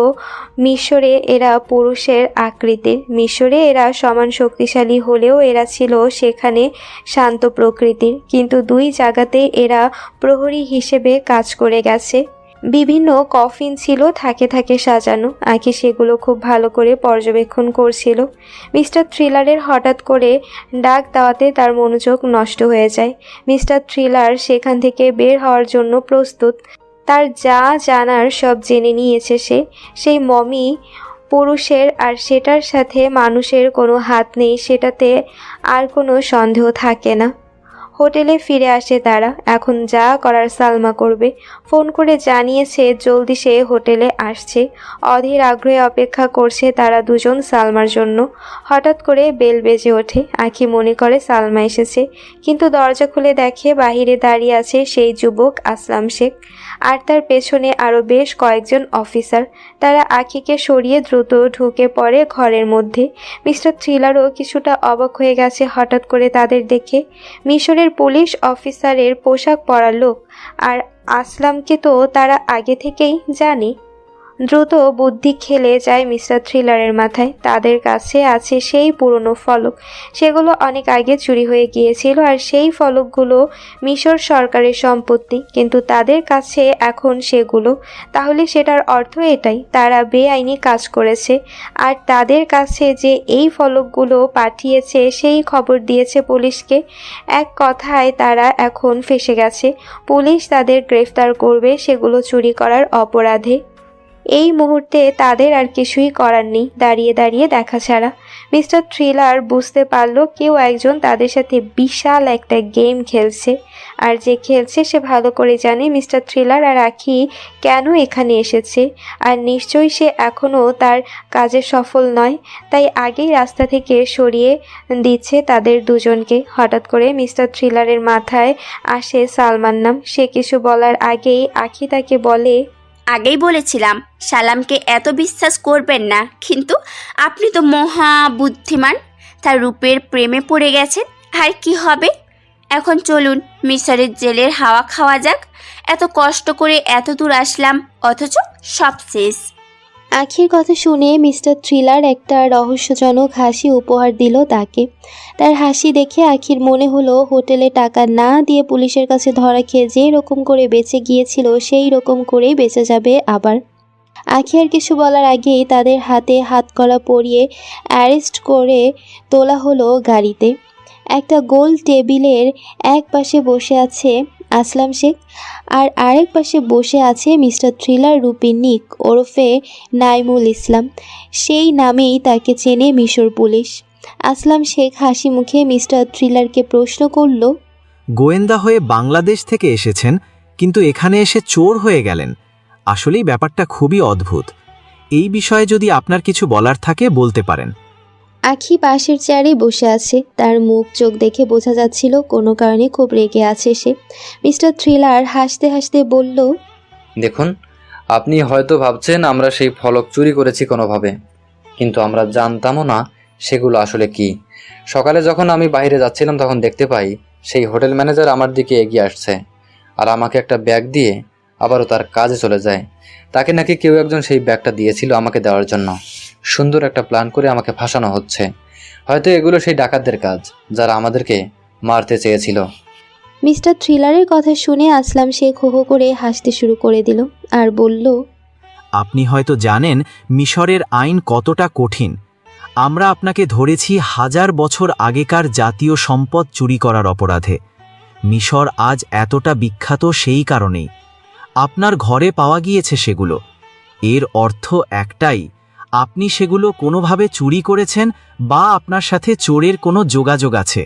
মিশরে এরা পুরুষের আকৃতির। মিশরে এরা সমান শক্তিশালী হলেও এরা ছিল সেখানে শান্ত প্রকৃতির। কিন্তু দুই জায়গাতে এরা প্রহরী হিসেবে কাজ করে গেছে। বিভিন্ন কফিন ছিল থাকে থাকে সাজানো। আঁকি সেগুলো খুব ভালো করে পর্যবেক্ষণ করছিল। মিস্টার থ্রিলারের হঠাৎ করে ডাক দেওয়াতে তার মনোযোগ নষ্ট হয়ে যায়। মিস্টার থ্রিলার সেখান থেকে বের হওয়ার জন্য প্রস্তুত। তার যা জানার সব জেনে নিয়েছে সে। সেই মমি পুরুষের আর সেটার সাথে মানুষের কোনো হাত নেই, সেটাতে আর কোনো সন্দেহ থাকে না। হোটেলে ফিরে আসে তারা। এখন যা করার সালমা করবে। ফোন করে জানিয়েছে জলদি সে হোটেলে আসছে। অধীর আগ্রহে অপেক্ষা করছে তারা দুজন সালমার জন্য। হঠাৎ করে বেল বেজে ওঠে। আঁখি মনে করে সালমা এসেছে, কিন্তু দরজা খুলে দেখে বাহিরে দাঁড়িয়ে আছে সেই যুবক আসলাম শেখ, আর তার পেছনে আরও বেশ কয়েকজন অফিসার। তারা আঁখিকে সরিয়ে দ্রুত ঢুকে পড়ে ঘরের মধ্যে। মিস্টার থ্রিলারও কিছুটা অবাক হয়ে গেছে হঠাৎ করে তাদের দেখে। মিশরের পুলিশ অফিসারের পোশাক পরা লোক, আর আসলামকে তো তারা আগে থেকেই জানে। দ্রুত বুদ্ধি খেলে যায় মিস্টার থ্রিলারের মাথায়। তাদের কাছে আছে সেই পুরনো ফলক, সেগুলো অনেক আগে চুরি হয়ে গিয়েছিল আর সেই ফলকগুলো মিশর সরকারের সম্পত্তি, কিন্তু তাদের কাছে এখন সেগুলো। তাহলে সেটার অর্থ এটাই, তারা বেআইনি কাজ করেছে আর তাদের কাছে যে এই ফলকগুলো পাঠিয়েছে সেই খবর দিয়েছে পুলিশকে। এক কথায় তারা এখন ফেঁসে গেছে। পুলিশ তাদের গ্রেফতার করবে সেগুলো চুরি করার অপরাধে। এই মুহূর্তে তাদের আর কিছুই করার নেই, দাঁড়িয়ে দাঁড়িয়ে দেখা ছাড়া। মিস্টার থ্রিলার বুঝতে পারল কেউ একজন তাদের সাথে বিশাল একটা গেম খেলছে, আর যে খেলছে সে ভালো করে জানে মিস্টার থ্রিলার আর আখি কেন এখানে এসেছে, আর নিশ্চয়ই সে এখনও তার কাজে সফল নয়, তাই আগেই রাস্তা থেকে সরিয়ে দিচ্ছে তাদের দুজনকে। হঠাৎ করে মিস্টার থ্রিলারের মাথায় আসে সালমান নাম। সে কিছু বলার আগেই আখি তাকে বলে, আগেই বলেছিলাম সালামকে এত বিশ্বাস করবেন না, কিন্তু আপনি তো মহা বুদ্ধিমান। তার রূপের প্রেমে পড়ে গেছেন, আর কি হবে। এখন চলুন মিশরের জেলের হাওয়া খাওয়া যাক। এত কষ্ট করে এত দূর আসলাম, অথচ সব শেষ। আখির কথা শুনে মিস্টার থ্রিলার একটা রহস্যজনক হাসি উপহার দিল তাকে। তার হাসি দেখে আখির মনে হলো হোটেলে টাকা না দিয়ে পুলিশের কাছে ধরা খেয়ে যে রকম করে বেঁচে গিয়েছিল সেই রকম করেই বেঁচে যাবে আবার। আখি আর কিছু বলার আগেই তাদের হাতে হাতকড়া পরিয়ে অ্যারেস্ট করে তোলা হলো গাড়িতে। একটা গোল টেবিলের এক পাশে বসে আছে আসলাম শেখ, আর আরেক পাশে বসে আছে মিস্টার থ্রিলার রুপি নিক ওরফে নাইমুল ইসলাম। সেই নামেই তাকে চেনে মিশর পুলিশ। আসলাম শেখ হাসি মুখে মিস্টার থ্রিলারকে প্রশ্ন করল, গোয়েন্দা হয়ে বাংলাদেশ থেকে এসেছেন, কিন্তু এখানে এসে চোর হয়ে গেলেন। আসলেই ব্যাপারটা খুবই অদ্ভুত। এই বিষয়ে যদি আপনার কিছু বলার থাকে বলতে পারেন। আখি পাশের চেয়ারে বসে আছে, তার মুখ চোখ দেখে বোঝা যাচ্ছিল কোনো কারণে খুব রেগে আছে সে। মিস্টার থ্রিলার হাসতে হাসতে বলল, দেখুন, আপনি হয়তো ভাবছেন আমরা সেই ফলক চুরি করেছি কোনোভাবে, কিন্তু আমরা জানতামও না সেগুলো আসলে কি। সকালে যখন আমি বাইরে যাচ্ছিলাম তখন দেখতে পাই সেই হোটেল ম্যানেজার আমার দিকে এগিয়ে আসছে আর আমাকে একটা ব্যাগ দিয়ে আবারও তার কাজে চলে যায়। তাকে নাকি কেউ একজন সেই ব্যাগটা দিয়েছিল আমাকে দেওয়ার জন্য। সুন্দর একটা প্ল্যান করে আমাকে ফাঁসানো হচ্ছে। হয়তো এগুলো সেই ডাকাতদের কাজ যারা আমাদেরকে মারতে চেয়েছিল। মিস্টার থ্রিলারের কথা শুনে আসলাম শেখ হো হো করে হাসতে শুরু করে দিল আর বলল, আপনি হয়তো জানেন মিশরের আইন কতটা কঠিন। আমরা আপনাকে ধরেছি 1000 বছর আগেকার জাতীয় সম্পদ চুরি করার অপরাধে। মিশর আজ এতটা বিখ্যাত সেই কারণেই। আপনার ঘরে পাওয়া গিয়েছে সেগুলো। এর অর্থ একটাই, আপনি সেগুলো কোনোভাবে চুরি করেছেন বা আপনার সাথে চোরের কোনো যোগাযোগ আছে।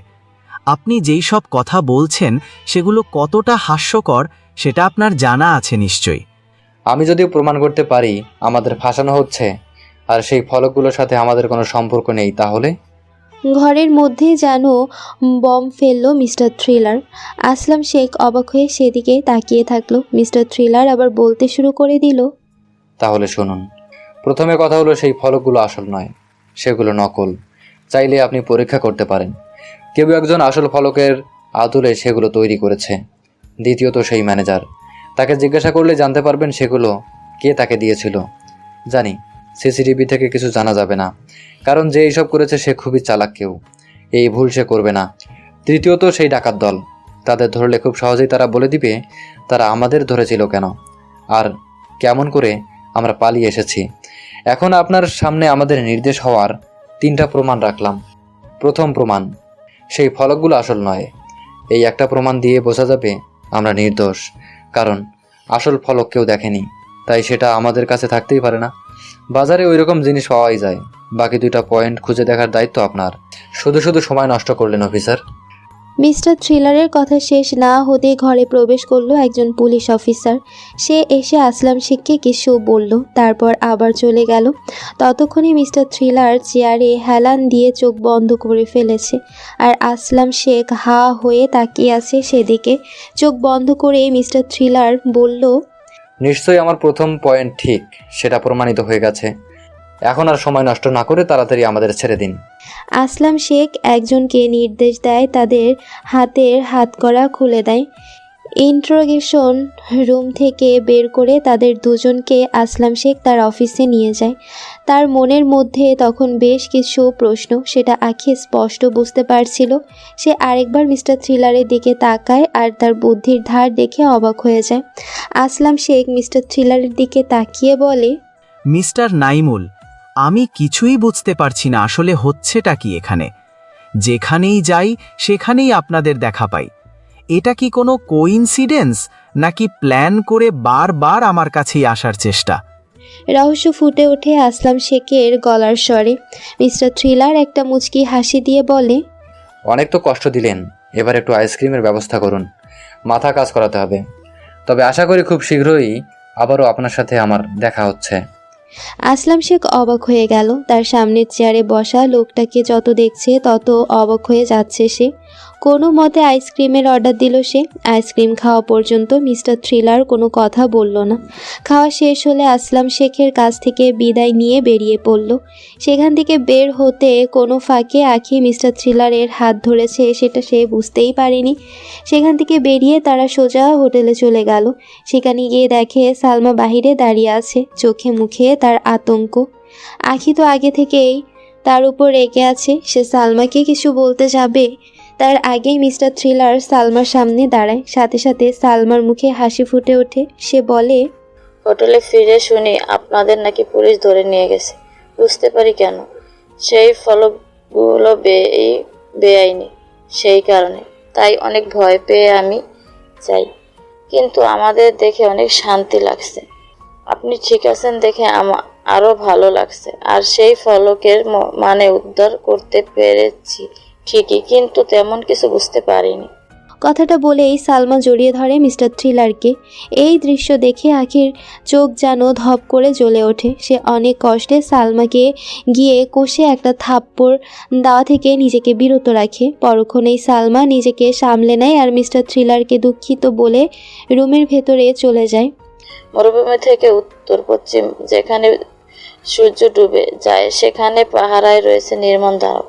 আপনি যেই সব কথা বলছেন সেগুলো কতটা হাস্যকর সেটা আপনার জানা আছে নিশ্চয়ই। আমি যদি প্রমাণ করতে পারি আমাদের ফাঁসানো হচ্ছে আর সেই ফলকগুলোর সাথে আমাদের কোনো সম্পর্ক নেই, তাহলে? ঘরের মধ্যে যেন বম ফেললো মিস্টার থ্রিলার। আসলাম শেখ অবাক হয়ে সেদিকে তাকিয়ে থাকলো। মিস্টার থ্রিলার আবার বলতে শুরু করে দিল, তাহলে শুনুন, প্রথমে কথা হলো সেই ফলকগুলো আসল নয়, সেগুলো নকল। চাইলে আপনি পরীক্ষা করতে পারেন। কেউ একজন আসল ফলকের আদলে সেগুলো তৈরি করেছে। দ্বিতীয়ত সেই ম্যানেজার, তাকে জিজ্ঞাসা করলে জানতে পারবেন সেগুলো কে তাকে দিয়েছিল। জানি সিসিটিভি থেকে কিছু জানা যাবে না, কারণ যে এইসব করেছে সে খুবই চালাক কেউ, এই ভুল সে করবে না। তৃতীয়ত সেই ডাকাত দল, তাদের ধরলে খুব সহজেই তারা বলে দিবে তারা আমাদের ধরেছিল কেন আর কেমন করে আমরা পালিয়ে এসেছি। এখন আপনার সামনে আমাদের নির্দেশ হওয়ার 3টা প্রমাণ রাখলাম। প্রথম প্রমাণ, সেই ফলকগুলো আসল নয়। এই একটা প্রমাণ দিয়ে বোঝা যাবে আমরা নির্দোষ, কারণ আসল ফলক কেউ দেখেনি, তাই সেটা আমাদের কাছে থাকতেই পারে না। বাজারে ওই রকম জিনিস পাওয়াই যায়। বাকি 2টা পয়েন্ট খুঁজে দেখার দায়িত্ব আপনার। শুধু শুধু সময় নষ্ট করলেন অফিসার। মিস্টার থ্রিলারের কথা শেষ না হতে ঘরে প্রবেশ করলো একজন পুলিশ অফিসার। সে এসে আসলাম শেখকে কিছু বলল, তারপর আবার চলে গেল। ততক্ষণে মিস্টার থ্রিলার চেয়ারে হেলান দিয়ে চোখ বন্ধ করে ফেলেছে, আর আসলাম শেখ হা হয়ে তাকিয়ে আছে সেদিকে। চোখ বন্ধ করে মিস্টার থ্রিলার বলল, নিশ্চয়ই আমার প্রথম পয়েন্ট ঠিক, সেটা প্রমাণিত হয়ে গেছে। এখন আর সময় নষ্ট না করে তাড়াতাড়ি আমাদের ছেড়ে দিন। আসলাম শেখ একজনকে নির্দেশ দেয়, তাদের হাতের হাতকড়া খুলে দেয়। ইন্টারোগেশন রুম থেকে বের করে তাদের দুজনকে আসলাম শেখ তার অফিসে নিয়ে যায়। তার মনের মধ্যে তখন বেশ কিছু প্রশ্ন, সেটা আঁখি স্পষ্ট বুঝতে পারছিল। সে আরেকবার মিস্টার থ্রিলারের দিকে তাকায় আর তার বুদ্ধির ধার দেখে অবাক হয়ে যায়। আসলাম শেখ মিস্টার থ্রিলারের দিকে তাকিয়ে বলে, মিস্টার নাইমুল, আমি কিছুই বুঝতে পারছি না আসলে হচ্ছেটা কি এখানে। যেখানেই যাই সেখানেই আপনাদের দেখা পাই। এটা কি কোনো কোইন্সিডেন্স নাকি প্ল্যান করে বারবার আমার কাছেই আসার চেষ্টা? রহস্য ফুটে ওঠে আসলাম শেখের গলার স্বরে। মিস্টার থ্রিলার একটা মুচকি হাসি দিয়ে বলে, অনেক তো কষ্ট দিলেন, এবার একটু আইসক্রিমের ব্যবস্থা করুন, মাথা কাজ করাতে হবে। তবে আশা করি খুব শীঘ্রই আবারও আপনার সাথে আমার দেখা হচ্ছে। আসলাম শেখ অবাক হয়ে গেল। তার সামনের চেয়ারে বসা লোকটাকে যত দেখছে তত অবাক হয়ে যাচ্ছে সে। কোনো মতে আইসক্রিমের অর্ডার দিল সে। আইসক্রিম খাওয়া পর্যন্ত মিস্টার থ্রিলার কোনো কথা বলল না। খাওয়া শেষ হলে আসলাম শেখের কাছ থেকে বিদায় নিয়ে বেরিয়ে পড়ল। সেখান থেকে বের হতে কোনো ফাঁকে আঁখি মিস্টার থ্রিলারের হাত ধরেছে সেটা সে বুঝতেই পারেনি। সেখান থেকে বেরিয়ে তারা সোজা হোটেলে চলে গেল। সেখানে গিয়ে দেখে সালমা বাহিরে দাঁড়িয়ে আছে, চোখে মুখে তার আতঙ্ক। আঁখি তো আগে থেকেই তার উপর রেগে আছে। সে সালমাকে কিছু বলতে যাবে, তার আগেই মিস্টার থ্রিলার সালমার সামনে দাঁড়ায়। সাথে সাথে সালমার মুখে হাসি ফুটে ওঠে। সে বলে, হোটেলে ফিরে শুনি আপনাদের নাকি পুলিশ ধরে নিয়ে গেছে। বুঝতে পারি কেন, সেই ফলকগুলো বেআইনি, সেই কারণে। তাই অনেক ভয় পেয়ে আমি যাই, কিন্তু আমাদের দেখে অনেক শান্তি লাগছে। আপনি ঠিক আছেন দেখে আরো ভালো লাগছে। আর সেই ফলকের মানে উদ্ধার করতে পেরেছি ঠিকই, কিন্তু তেমন কিছু বুঝতে পারিনি। কথাটা বলেই সালমা জড়িয়ে ধরে মিস্টার থ্রিলারকে। এই দৃশ্য দেখে আঁখির চোখ যেন ধপ করে জ্বলে ওঠে। সে অনেক কষ্টে সালমাকে গিয়ে কষে একটা থাপ্পড় দেওয়া থেকে নিজেকে বিরত রাখে। পরক্ষণেই সালমা নিজেকে সামলে নেয় আর মিস্টার থ্রিলারকে দুঃখিত বলে রুমের ভেতরে চলে যায়। মরুভূমি থেকে উত্তর পশ্চিম যেখানে সূর্য ডুবে যায় সেখানে পাহারায় রয়েছে নির্মম দানব।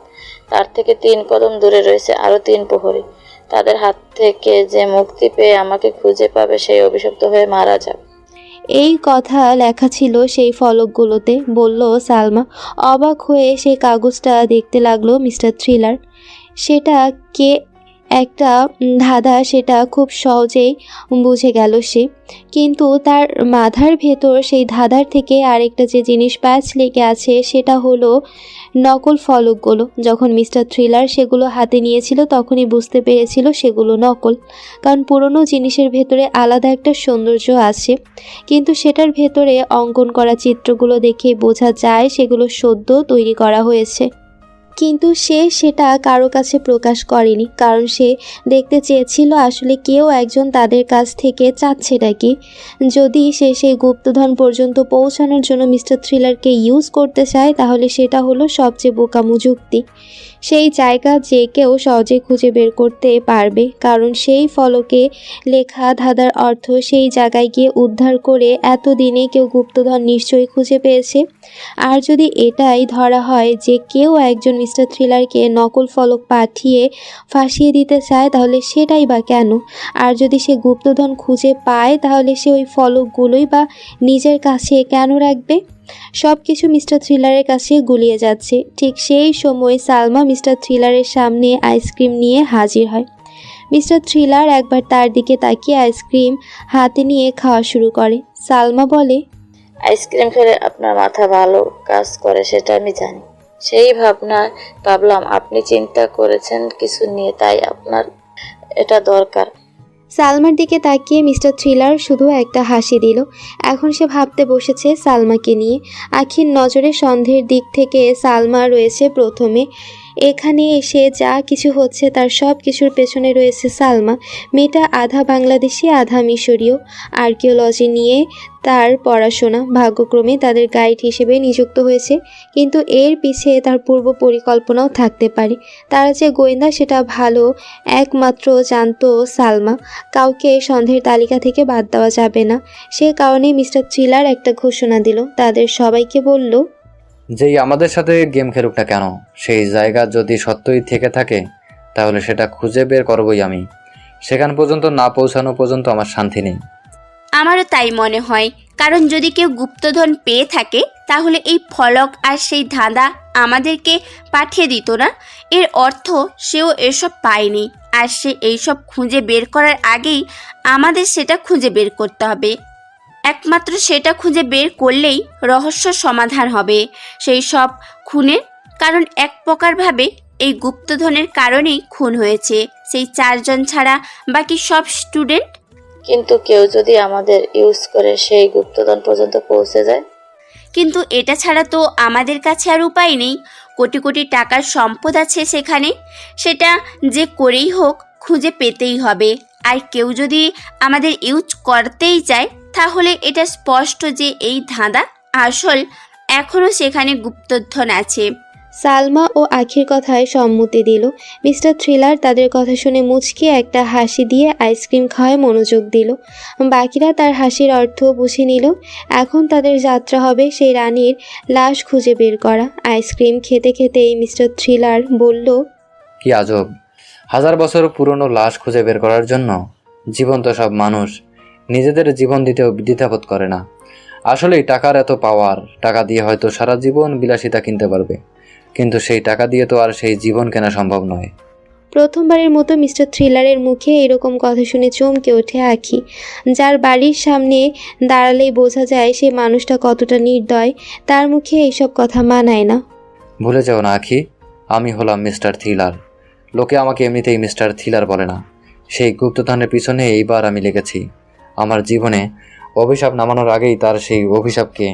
তার থেকে 3 কদম দূরে রয়েছে আরো 3 প্রহরী। তাদের হাত থেকে যে মুক্তি পেয়ে আমাকে খুঁজে পাবে সেই অভিশপ্ত হয়ে মারা যাবে। এই কথা লেখা ছিল সেই ফলকগুলোতে, বলল সালমা। অবাক হয়ে সেই কাগজটা দেখতে লাগলো মিস্টার থ্রিলার। সেটা কে একটা ধাঁধা সেটা খুব সহজেই বুঝে গেল সে। কিন্তু তার মাথার ভেতর সেই ধাঁধার থেকে আরেকটা যে জিনিস প্যাচ লেগে আছে সেটা হলো নকল ফলকগুলো। যখন মিস্টার থ্রিলার সেগুলো হাতে নিয়েছিল তখনই বুঝতে পেরেছিল সেগুলো নকল, কারণ পুরনো জিনিসের ভেতরে আলাদা একটা সৌন্দর্য আছে, কিন্তু সেটার ভেতরে অঙ্কন করা চিত্রগুলো দেখে বোঝা যায় সেগুলো সদ্য তৈরি করা হয়েছে। কিন্তু সে সেটা কারো কাছে প্রকাশ করেনি, কারণ সে দেখতে চেয়েছিল আসলে কেউ একজন তাদের কাছ থেকে চাচ্ছেটা কি। যদি সে সেই গুপ্তধন পর্যন্ত পৌঁছানোর জন্য মিস্টার থ্রিলারকে ইউজ করতে চায় তাহলে সেটা হলো সবচেয়ে বোকামো যুক্তি। সেই জায়গা যে কেউ সহজে খুঁজে বের করতে পারবে, কারণ সেই ফলকে লেখা ধাঁধার অর্থ সেই জায়গায় গিয়ে উদ্ধার করে এতদিনে কেউ গুপ্তধন নিশ্চয়ই খুঁজে পেয়েছে। আর যদি এটাই ধরা হয় যে কেউ একজন মিস্টার থ্রিলারকে নকল ফলক পাঠিয়ে ফাঁসিয়ে দিতে চায় তাহলে সেটাই বা কেন? আর যদি সে গুপ্তধন খুঁজে পায় তাহলে সে ওই ফলকগুলোই বা নিজের কাছে কেন রাখবে? সব কিছু মিস্টার থ্রিলারের কাছে গুলিয়ে যাচ্ছে। ঠিক সেই সময় সালমা মিস্টার থ্রিলারের সামনে আইসক্রিম নিয়ে হাজির হয়। মিস্টার থ্রিলার একবার তার দিকে তাকিয়ে আইসক্রিম হাতে নিয়ে খাওয়া শুরু করে। সালমা বলে, আইসক্রিম খেলে আপনার মাথা ভালো কাজ করে সেটা আমি জানি। সেই ভাবলাম আপনি চিন্তা করেছেন কিছু নিয়ে, তাই আপনার এটা দরকার। সালমার দিকে তাকিয়ে মিস্টার থ্রিলার শুধু একটা হাসি দিল। এখন সে ভাবতে বসেছে সালমাকে নিয়ে। আখির নজরে সন্দেহের দিক থেকে সালমা রয়েছে প্রথমে। এখানে এসে যা কিছু হচ্ছে তার সব কিছুর পেছনে রয়েছে সালমা। মেয়েটা আধা বাংলাদেশি আধা মিশরীয়। আর্কিওলজি নিয়ে তার পড়াশোনা, ভাগ্যক্রমে তাদের গাইড হিসেবে নিযুক্ত হয়েছে, কিন্তু এর পিছে তার পূর্ব পরিকল্পনাও থাকতে পারে। তারা যে গোয়েন্দা সেটা ভালো একমাত্র জানতো সালমা। কাউকে সন্দেহের তালিকা থেকে বাদ দেওয়া যাবে না। সে কারণে মিস্টার থ্রিলার একটা ঘোষণা দিল। তাদের সবাইকে বলল, যেই আমাদের সাথে গেম খেলুক না কেন, সেই জায়গা যদি সত্যই থেকে থাকে তাহলে সেটা খুঁজে বের করবই আমি। সেখান পর্যন্ত না পৌঁছানো পর্যন্ত আমার শান্তি নেই। আমারও তাই মনে হয়, কারণ যদি কেউ গুপ্তধন পেয়ে থাকে তাহলে এই ফলক আর সেই ধাঁধা আমাদেরকে পাঠিয়ে দিত না। এর অর্থ সেও এসব পায়নি, আর সে এইসব খুঁজে বের করার আগেই আমাদের সেটা খুঁজে বের করতে হবে। একমাত্র সেটা খুঁজে বের করলেই রহস্য সমাধান হবে সেই সব খুনের। কারণ এক প্রকারভাবে এই গুপ্তধনের কারণেই খুন হয়েছে সেই 4 জন ছাড়া বাকি সব স্টুডেন্ট। কিন্তু কেউ যদি আমাদের ইউজ করে সেই গুপ্তধন পর্যন্ত পৌঁছে যায়? কিন্তু এটা ছাড়া তো আমাদের কাছে আর উপায় নেই। কোটি কোটি টাকার সম্পদ আছে সেখানে, সেটা যে করেই হোক খুঁজে পেতেই হবে। আর কেউ যদি আমাদের ইউজ করতেই চায় তাহলে এটা স্পষ্ট যে এই ধাঁধা আসল, এখনও সেখানে গুপ্তধন আছে। সালমা ও আখির কথায় সম্মতি দিল। মিস্টার থ্রিলার তাদের কথা শুনে মুচকি একটা হাসি দিয়ে আইসক্রিম খাওয়ায় মনোযোগ দিল। বাকিরা তার হাসির অর্থ বুঝে নিল। এখন তাদের যাত্রা হবে সেই রানীর লাশ খুঁজে বের করা। আইসক্রিম খেতে খেতেই মিস্টার থ্রিলার বলল, কি আজব, 1000 বছর পুরনো লাশ খুঁজে বের করার জন্য জীবন্ত সব মানুষ নিজেদের জীবন দিতেও দ্বিধাবোধ করে না। আসলেই টাকার এত পাওয়ার, টাকা দিয়ে হয়তো সারা জীবন বিলাসিতা কিনতে পারবে, কিন্তু সেই টাকা দিয়ে তো আর সেই জীবন কেনা সম্ভব নয়। প্রথমবারের মতো মিস্টার থ্রিলারের মুখে এরকম কথা শুনে চমকে ওঠে আখি। যার বাড়ির সামনে দাঁড়ালেই বোঝা যায় সে মানুষটা কতটা নির্দয়, তার মুখে এইসব কথা মানায় না। ভুলে যাও না আখি, আমি হলাম মিস্টার থ্রিলার। লোকে আমাকে এমনিতেই মিস্টার থ্রিলার বলে না। সেই গুপ্তধনের পিছনে এইবার আমি লেগেছি। আমার জীবনে অভিশাপ নামানোর আগেই তার সেই অভিশাপকে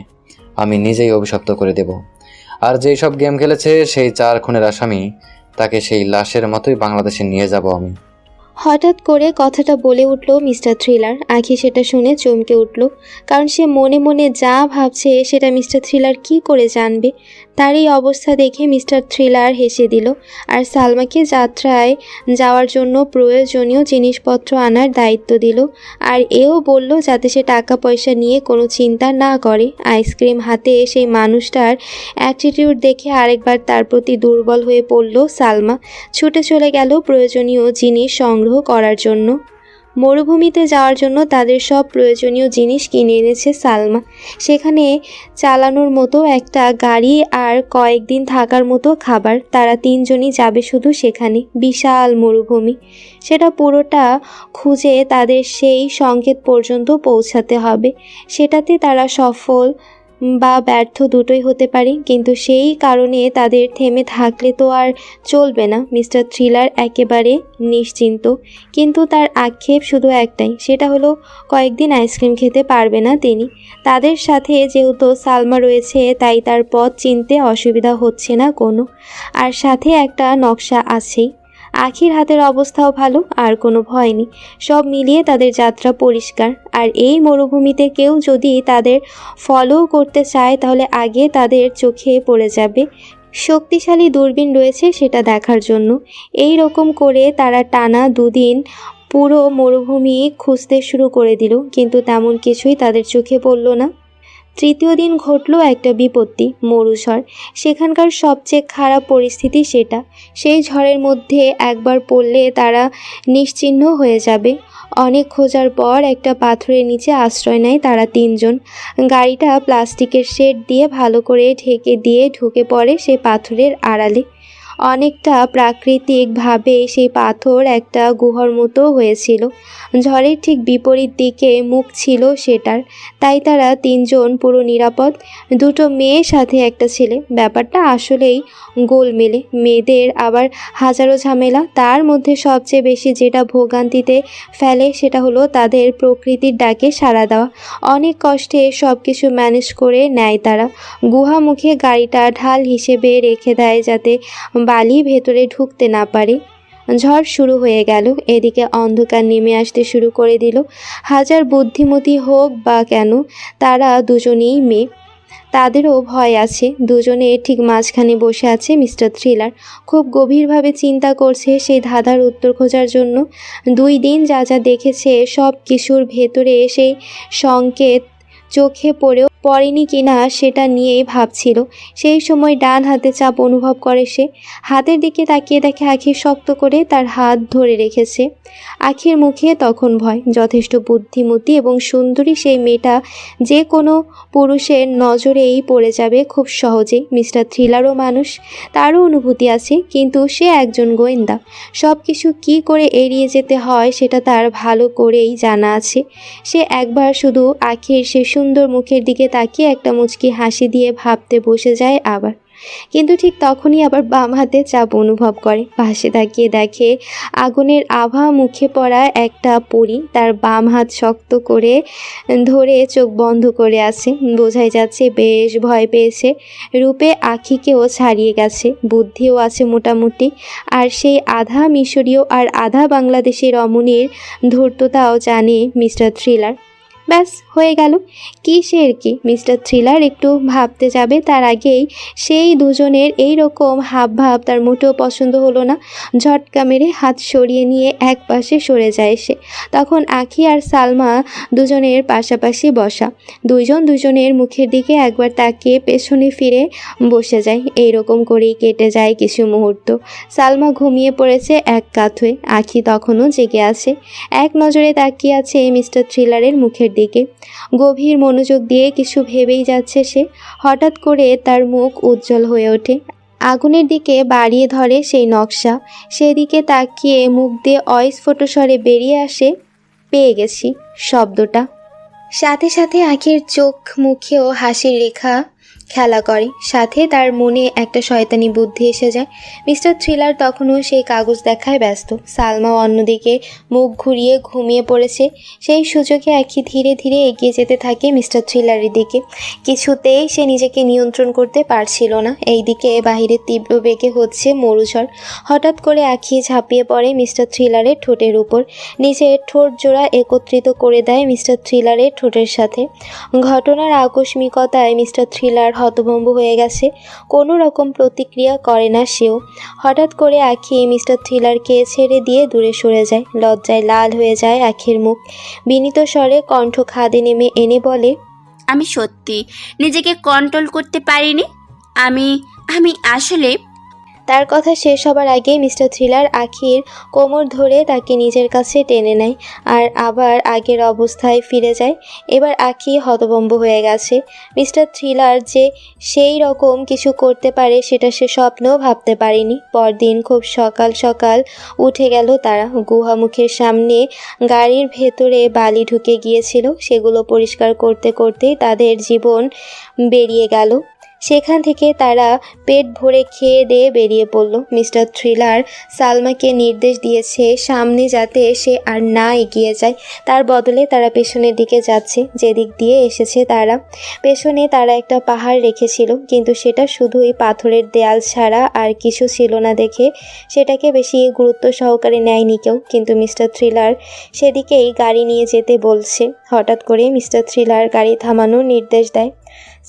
আমি নিজেই অভিশপ্ত করে দেব। আর যেই সব গেম খেলেছে সেই 4 খুনের আসামি, তাকে সেই লাশের মতোই বাংলাদেশে নিয়ে যাব আমি। হঠাৎ করে কথাটা বলে উঠল মিস্টার থ্রিলার। আখি সেটা শুনে চমকে উঠল, কারণ সে মনে মনে যা ভাবছে সেটা মিস্টার থ্রিলার কি করে জানবে। তার এই অবস্থা দেখে মিস্টার থ্রিলার হেসে দিল আর সালমাকে যাত্রায় যাওয়ার জন্য প্রয়োজনীয় জিনিসপত্র আনার দায়িত্ব দিল। আর এও বলল যাতে সে টাকা পয়সা নিয়ে কোনো চিন্তা না করে। আইসক্রিম হাতে সেই মানুষটার অ্যাটিটিউড দেখে আরেকবার তার প্রতি দুর্বল হয়ে পড়ল সালমা। ছুটে চলে গেল প্রয়োজনীয় জিনিস সংগ্রহ করার জন্য। মরুভূমিতে যাওয়ার জন্য তাদের সব প্রয়োজনীয় জিনিস কিনে এনেছে সালমা। সেখানে চালানোর মতো একটা গাড়ি আর কয়েকদিন থাকার মতো খাবার। তারা 3 জনই যাবে শুধু সেখানে। বিশাল মরুভূমি, সেটা পুরোটা খুঁজে তাদের সেই সংকেত পর্যন্ত পৌঁছাতে হবে। সেটাতে তারা সফল বা ব্যর্থ দুটোই হতে পারে, কিন্তু সেই কারণে তাদের থেমে থাকলে তো আর চলবে না। মিস্টার থ্রিলার একেবারে নিশ্চিন্ত, কিন্তু তার আক্ষেপ শুধু একটাই, সেটা হলো কয়েকদিন আইসক্রিম খেতে পারবে না তিনি। তাদের সাথে যেহেতু সালমা রয়েছে তাই তার পথ চিনতে অসুবিধা হচ্ছে না কোনো, আর সাথে একটা নকশা আছেই। আখির হাতের অবস্থাও ভালো, আর কোনো ভয় নেই। সব মিলিয়ে তাদের যাত্রা পরিষ্কার। আর এই মরুভূমিতে কেউ যদি তাদের ফলো করতে চায় তাহলে আগে তাদের চোখে পড়ে যাবে। শক্তিশালী দূরবীন রয়েছে সেটা দেখার জন্য। এই রকম করে তারা টানা 2 দিন পুরো মরুভূমি খুঁজতে শুরু করে দিল, কিন্তু তেমন কিছুই তাদের চোখে পড়ল না। তৃতীয় দিন ঘটল একটা বিপত্তি, মরুঝড়। সেখানকার সবচেয়ে খারাপ পরিস্থিতি সেটা। সেই ঝড়ের মধ্যে একবার পড়লে তারা নিশ্চিহ্ন হয়ে যাবে। অনেক খোঁজার পর একটা পাথরের নিচে আশ্রয় নেয় তারা 3 জন। গাড়িটা প্লাস্টিকের শেড দিয়ে ভালো করে ঢেকে দিয়ে ঢুকে পড়ে সেই পাথরের আড়ালে। অনেকটা প্রাকৃতিকভাবে সেই পাথর একটা গুহার মতো হয়েছিল। ঝড়ের ঠিক বিপরীত দিকে মুখ ছিল সেটার, তাই তারা 3 জন পুরো নিরাপদ। 2টো মেয়ের সাথে একটা ছেলে। ব্যাপারটা আসলেই গোলমেলে। মেয়েদের আবার হাজারো ঝামেলা। তার মধ্যে সবচেয়ে বেশি যেটা ভোগান্তিতে ফেলে সেটা হলো তাদের প্রকৃতির ডাকে সাড়া দেওয়া। অনেক কষ্টে সব কিছু ম্যানেজ করে নেয় তারা। গুহা মুখে গাড়িটা ঢাল হিসেবে রেখে দেয় যাতে বালি ভেতরে ঢুকতে না পারে। ঝড় শুরু হয়ে গেল। এদিকে অন্ধকার নেমে আসতে শুরু করে দিল। হাজার বুদ্ধিমতী হোক বা কেন, তারা দুজনেই মেয়ে, তাদেরও ভয় আছে। দুজনে ঠিক মাঝখানে বসে আছে মিস্টার থ্রিলার। খুব গভীরভাবে চিন্তা করছে সেই ধাঁধার উত্তর খোঁজার জন্য। 2 দিন যা যা দেখেছে সব কিছুর ভেতরে সেই সংকেত চোখে পড়েও পড়েনি কিনা সেটা নিয়েই ভাবছিল। সেই সময় ডান হাতে চাপ অনুভব করে সে। হাতের দিকে তাকিয়ে দেখে আখি শক্ত করে তার হাত ধরে রেখেছে। আখির মুখে তখন ভয়। যথেষ্ট বুদ্ধিমতী এবং সুন্দরী সেই মেয়েটা যে কোনো পুরুষের নজরেই পড়ে যাবে খুব সহজেই। মিস্টার থ্রিলারও মানুষ, তারও অনুভূতি আছে, কিন্তু সে একজন গোয়েন্দা। সব কিছু কী করে এড়িয়ে যেতে হয় সেটা তার ভালো করেই জানা আছে। সে একবার শুধু আখির সে সুন্দর মুখের দিকে তাকিয়ে একটা মুচকি হাসি দিয়ে ভাবতে বসে যায় আবার। কিন্তু ঠিক তখনই আবার বাম হাতে চাপ অনুভব করে। পাশে তাকিয়ে দেখে আগুনের আভা মুখে পড়া একটা পরী তার বাম হাত শক্ত করে ধরে চোখ বন্ধ করে আছে। বোঝাই যাচ্ছে বেশ ভয় পেয়েছে। রূপে আখিকেও ছাড়িয়ে গেছে, বুদ্ধিও আছে মোটামুটি, আর সেই আধা মিশরীয় আর আধা বাংলাদেশি রমণীর ধূর্ততাও জানে মিস্টার থ্রিলার। ব্যাস হয়ে গেল। কিসের কি? মিস্টার থ্রিলার একটু ভাবতে যাবে তার আগেই সেই দুজনের এই রকম হাবভাব তার মোটেও পছন্দ হলো না। ঝটকা মেরে হাত সরিয়ে নিয়ে এক পাশে সরে যায় সে। তখন আখি আর সালমা দুজনের পাশাপাশি বসা। দুইজন দুজনের মুখের দিকে একবার তাকিয়ে পেছনে ফিরে বসে যায়। এই রকম করেই কেটে যায় কিছু মুহূর্ত। সালমা ঘুমিয়ে পড়েছে এক কাত হয়ে। আখি তখনও জেগে আছে, এক নজরে তাকিয়ে আছে মিস্টার থ্রিলারের মুখের দিকে। গভীর মনোযোগ দিয়ে কিছু ভেবেই যাচ্ছে সে। হঠাৎ করে তার মুখ উজ্জ্বল হয়ে ওঠে। আগুনের দিকে বাড়িয়ে ধরে সেই নকশা। সেদিকে তাকিয়ে মুখ দিয়ে অস্ফুট স্বরে বেরিয়ে আসে, পেয়ে গেছি শব্দটা। সাথে সাথে আখির চোখ মুখেও হাসির রেখা খেলা করে। সাথে তার মনে একটা শয়তানি বুদ্ধি এসে যায়। মিস্টার থ্রিলার তখনও সেই কাগজ দেখায় ব্যস্ত। সালমা অন্যদিকে মুখ ঘুরিয়ে ঘুমিয়ে পড়েছে। সেই সুযোগে আখি ধীরে ধীরে এগিয়ে যেতে থাকে মিস্টার থ্রিলারের দিকে। কিছুতেই সে নিজেকে নিয়ন্ত্রণ করতে পারছিল না। এইদিকে বাহিরে তীব্র বেগে হচ্ছে মরুঝড়। হঠাৎ করে আখি ঝাঁপিয়ে পড়ে মিস্টার থ্রিলারের ঠোঁটের উপর। নিজের ঠোঁট জোড়া একত্রিত করে দেয় মিস্টার থ্রিলারের ঠোঁটের সাথে। ঘটনার আকস্মিকতায় মিস্টার থ্রিলার হতভম্ব হয়ে গেছে। কোনো রকম প্রতিক্রিয়া করে না সেও। হঠাৎ করে আখি মিস্টার থ্রিলারকে ছেড়ে দিয়ে দূরে সরে যায়। লজ্জায় লাল হয়ে যায় আখির মুখ। বিনীত স্বরে কণ্ঠ খাদে নেমে এনে বলে, আমি সত্যি নিজেকে কন্ট্রোল করতে পারিনি। আমি আমি আসলে তার কথা শেষ হবার আগেই মিস্টার থ্রিলার আখির কোমর ধরে তাকে নিজের কাছে টেনে নেয় আর আবার আগের অবস্থায় ফিরে যায়। এবার আখি হতভম্ব হয়ে গেছে। মিস্টার থ্রিলার যে সেই রকম কিছু করতে পারে সেটা সে স্বপ্নেও ভাবতে পারেনি। পরদিন খুব সকাল সকাল উঠে গেল তারা। গুহামুখের সামনে গাড়ির ভেতরে বালি ঢুকে গিয়েছিল। সেগুলো পরিষ্কার করতে করতেই তাদের জীবন বেরিয়ে গেল। সেখান থেকে তারা পেট ভরে খেয়ে দিয়ে বেরিয়ে পড়ল। মিস্টার থ্রিলার সালমাকে নির্দেশ দিয়েছে সামনে যাতে সে আর না এগিয়ে যায়। তার বদলে তারা পেছনের দিকে যাচ্ছে, যেদিক দিয়ে এসেছে তারা। পেছনে তারা একটা পাহাড় রেখেছিল, কিন্তু সেটা শুধুই পাথরের দেয়াল ছাড়া আর কিছু ছিল না দেখে সেটাকে বেশি গুরুত্ব সহকারে নেয়নি কেউ। কিন্তু মিস্টার থ্রিলার সেদিকেই গাড়ি নিয়ে যেতে বলছে। হঠাৎ করে মিস্টার থ্রিলার গাড়ি থামানোর নির্দেশ দেয়।